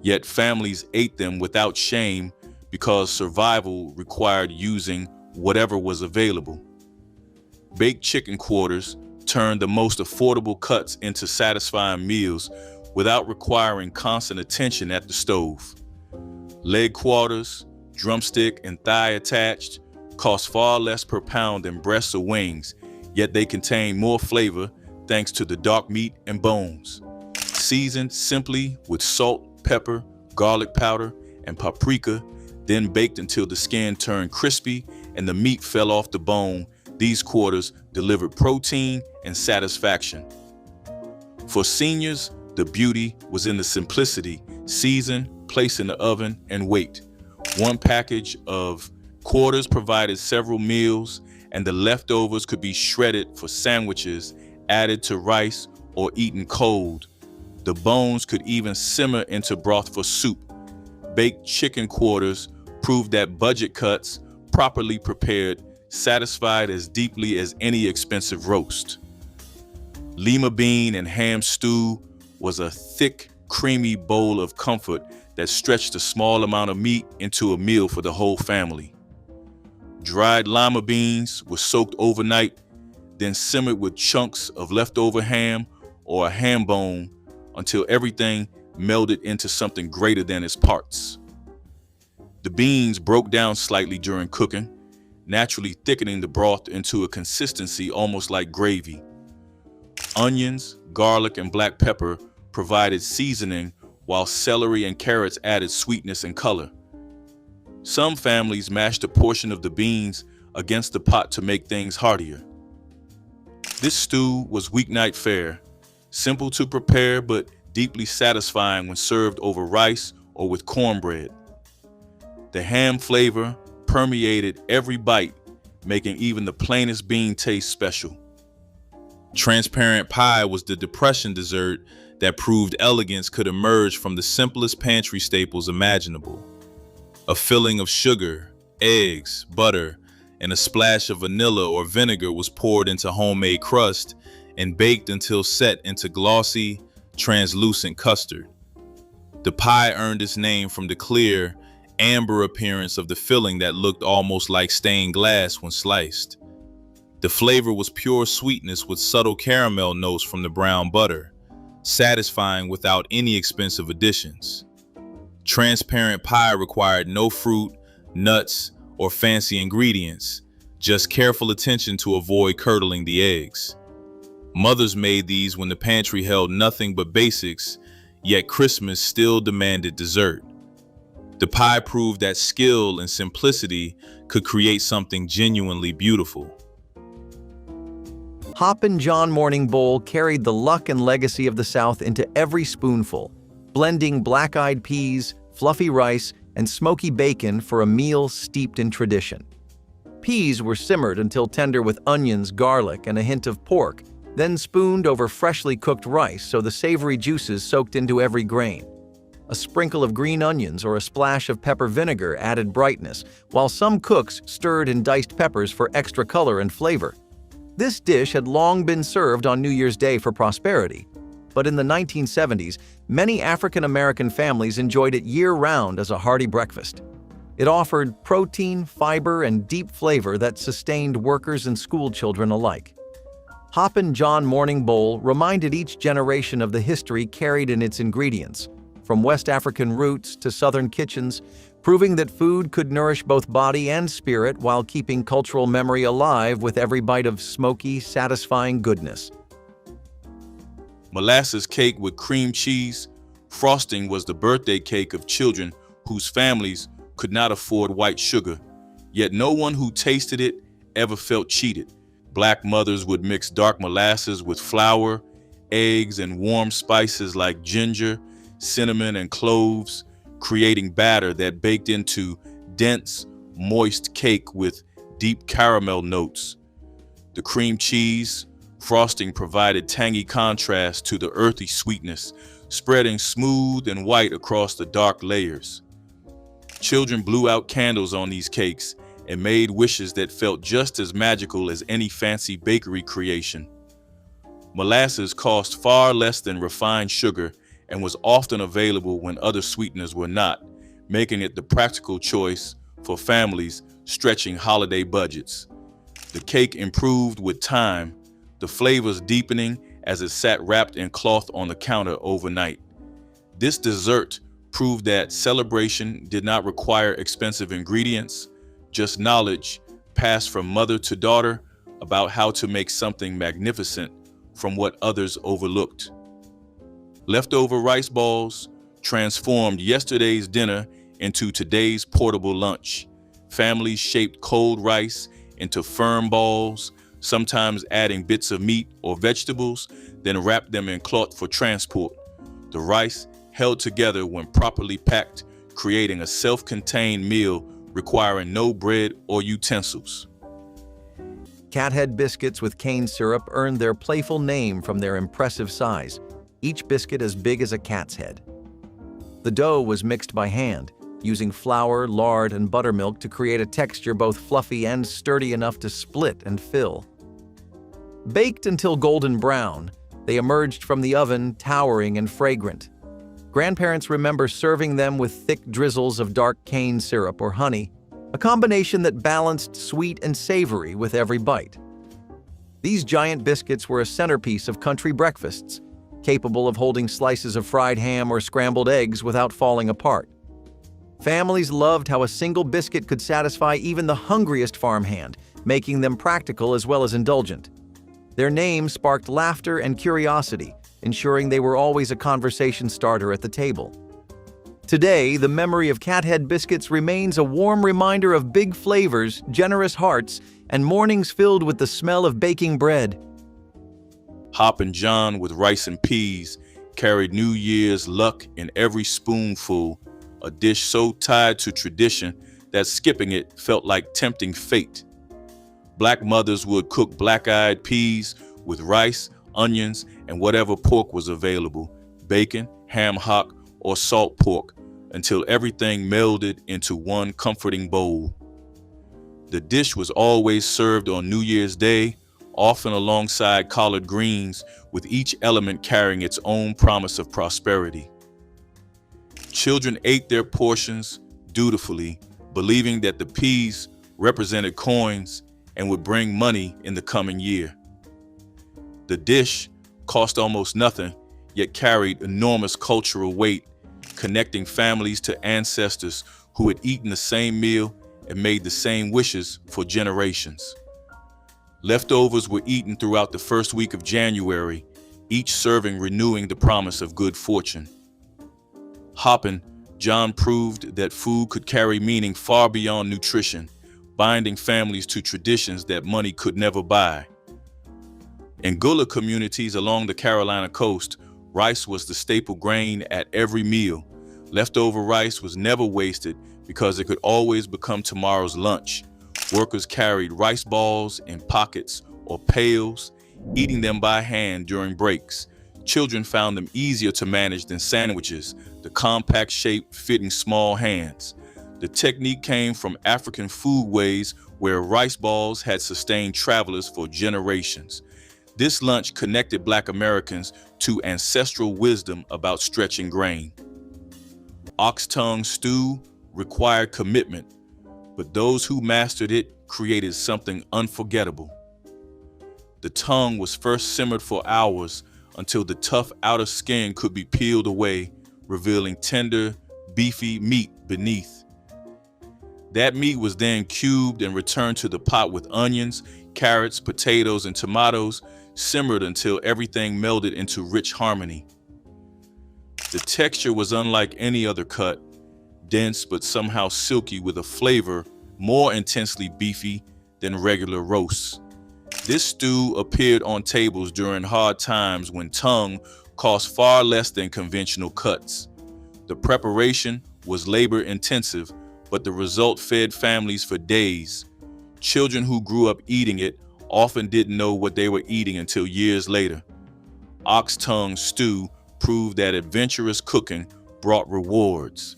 Yet families ate them without shame because survival required using whatever was available. Baked chicken quarters turned the most affordable cuts into satisfying meals without requiring constant attention at the stove. Leg quarters, drumstick, and thigh attached cost far less per pound than breasts or wings, yet they contain more flavor thanks to the dark meat and bones. Seasoned simply with salt, pepper, garlic powder, and paprika, then baked until the skin turned crispy and the meat fell off the bone, these quarters delivered protein and satisfaction. For seniors, the beauty was in the simplicity: season, place in the oven, and wait. One package of quarters provided several meals, and the leftovers could be shredded for sandwiches, added to rice, or eaten cold. The bones could even simmer into broth for soup. Baked chicken quarters proved that budget cuts, properly prepared, satisfied as deeply as any expensive roast. Lima bean and ham stew was a thick, creamy bowl of comfort that stretched a small amount of meat into a meal for the whole family. Dried lima beans were soaked overnight, then simmered with chunks of leftover ham or a ham bone until everything melded into something greater than its parts. The beans broke down slightly during cooking, naturally thickening the broth into a consistency almost like gravy. Onions, garlic, and black pepper provided seasoning, while celery and carrots added sweetness and color. Some families mashed a portion of the beans against the pot to make things heartier. This stew was weeknight fare, simple to prepare but deeply satisfying when served over rice or with cornbread. The ham flavor permeated every bite, making even the plainest bean taste special. Transparent pie was the Depression dessert that proved elegance could emerge from the simplest pantry staples imaginable. A filling of sugar, eggs, butter, and a splash of vanilla or vinegar was poured into homemade crust and baked until set into glossy, translucent custard. The pie earned its name from the clear, amber appearance of the filling that looked almost like stained glass when sliced. The flavor was pure sweetness with subtle caramel notes from the brown butter, satisfying without any expensive additions. Transparent pie required no fruit, nuts, or fancy ingredients, just careful attention to avoid curdling the eggs. Mothers made these when the pantry held nothing but basics, yet Christmas still demanded dessert. The pie proved that skill and simplicity could create something genuinely beautiful. Hoppin' John Morning Bowl carried the luck and legacy of the South into every spoonful, blending black-eyed peas, fluffy rice, and smoky bacon for a meal steeped in tradition. Peas were simmered until tender with onions, garlic, and a hint of pork, then spooned over freshly cooked rice so the savory juices soaked into every grain. A sprinkle of green onions or a splash of pepper vinegar added brightness, while some cooks stirred in diced peppers for extra color and flavor. This dish had long been served on New Year's Day for prosperity, but in the 1970s, many African American families enjoyed it year-round as a hearty breakfast. It offered protein, fiber, and deep flavor that sustained workers and schoolchildren alike. Hoppin' John Morning Bowl reminded each generation of the history carried in its ingredients, from West African roots to Southern kitchens, proving that food could nourish both body and spirit while keeping cultural memory alive with every bite of smoky, satisfying goodness. Molasses cake with cream cheese. Frosting was the birthday cake of children whose families could not afford white sugar, yet no one who tasted it ever felt cheated. Black mothers would mix dark molasses with flour, eggs, and warm spices like ginger, cinnamon, and cloves, creating batter that baked into dense, moist cake with deep caramel notes. The cream cheese frosting provided tangy contrast to the earthy sweetness, spreading smooth and white across the dark layers. Children blew out candles on these cakes and made wishes that felt just as magical as any fancy bakery creation. Molasses cost far less than refined sugar and was often available when other sweeteners were not, making it the practical choice for families stretching holiday budgets. The cake improved with time, the flavors deepening as it sat wrapped in cloth on the counter overnight. This dessert proved that celebration did not require expensive ingredients, just knowledge passed from mother to daughter about how to make something magnificent from what others overlooked. Leftover rice balls transformed yesterday's dinner into today's portable lunch. Families shaped cold rice into firm balls, sometimes adding bits of meat or vegetables, then wrapped them in cloth for transport. The rice held together when properly packed, creating a self-contained meal requiring no bread or utensils. Cathead biscuits with cane syrup earned their playful name from their impressive size, each biscuit as big as a cat's head. The dough was mixed by hand, using flour, lard, and buttermilk to create a texture both fluffy and sturdy enough to split and fill. Baked until golden brown, they emerged from the oven towering and fragrant. Grandparents remember serving them with thick drizzles of dark cane syrup or honey, a combination that balanced sweet and savory with every bite. These giant biscuits were a centerpiece of country breakfasts, capable of holding slices of fried ham or scrambled eggs without falling apart. Families loved how a single biscuit could satisfy even the hungriest farmhand, making them practical as well as indulgent. Their name sparked laughter and curiosity, ensuring they were always a conversation starter at the table. Today, the memory of cathead biscuits remains a warm reminder of big flavors, generous hearts, and mornings filled with the smell of baking bread. Hoppin' John with rice and peas carried New Year's luck in every spoonful, a dish so tied to tradition that skipping it felt like tempting fate. Black mothers would cook black-eyed peas with rice, onions, and whatever pork was available, bacon, ham hock, or salt pork, until everything melded into one comforting bowl. The dish was always served on New Year's Day, often alongside collard greens, with each element carrying its own promise of prosperity. Children ate their portions dutifully, believing that the peas represented coins and would bring money in the coming year. The dish cost almost nothing, yet carried enormous cultural weight, connecting families to ancestors who had eaten the same meal and made the same wishes for generations. Leftovers were eaten throughout the first week of January, each serving renewing the promise of good fortune. Hoppin', John proved that food could carry meaning far beyond nutrition, binding families to traditions that money could never buy. In Gullah communities along the Carolina coast, rice was the staple grain at every meal. Leftover rice was never wasted because it could always become tomorrow's lunch. Workers carried rice balls in pockets or pails, eating them by hand during breaks. Children found them easier to manage than sandwiches, the compact shape fitting small hands. The technique came from African foodways where rice balls had sustained travelers for generations. This lunch connected Black Americans to ancestral wisdom about stretching grain. Ox tongue stew required commitment, but those who mastered it created something unforgettable. The tongue was first simmered for hours until the tough outer skin could be peeled away, revealing tender, beefy meat beneath. That meat was then cubed and returned to the pot with onions, carrots, potatoes, and tomatoes, simmered until everything melded into rich harmony. The texture was unlike any other cut, dense but somehow silky with a flavor more intensely beefy than regular roasts. This stew appeared on tables during hard times when tongue cost far less than conventional cuts. The preparation was labor-intensive, but the result fed families for days. Children who grew up eating it often didn't know what they were eating until years later. Ox tongue stew proved that adventurous cooking brought rewards.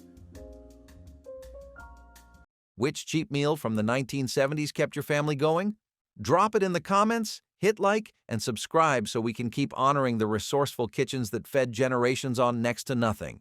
Which cheap meal from the 1970s kept your family going? Drop it in the comments, hit like, and subscribe so we can keep honoring the resourceful kitchens that fed generations on next to nothing.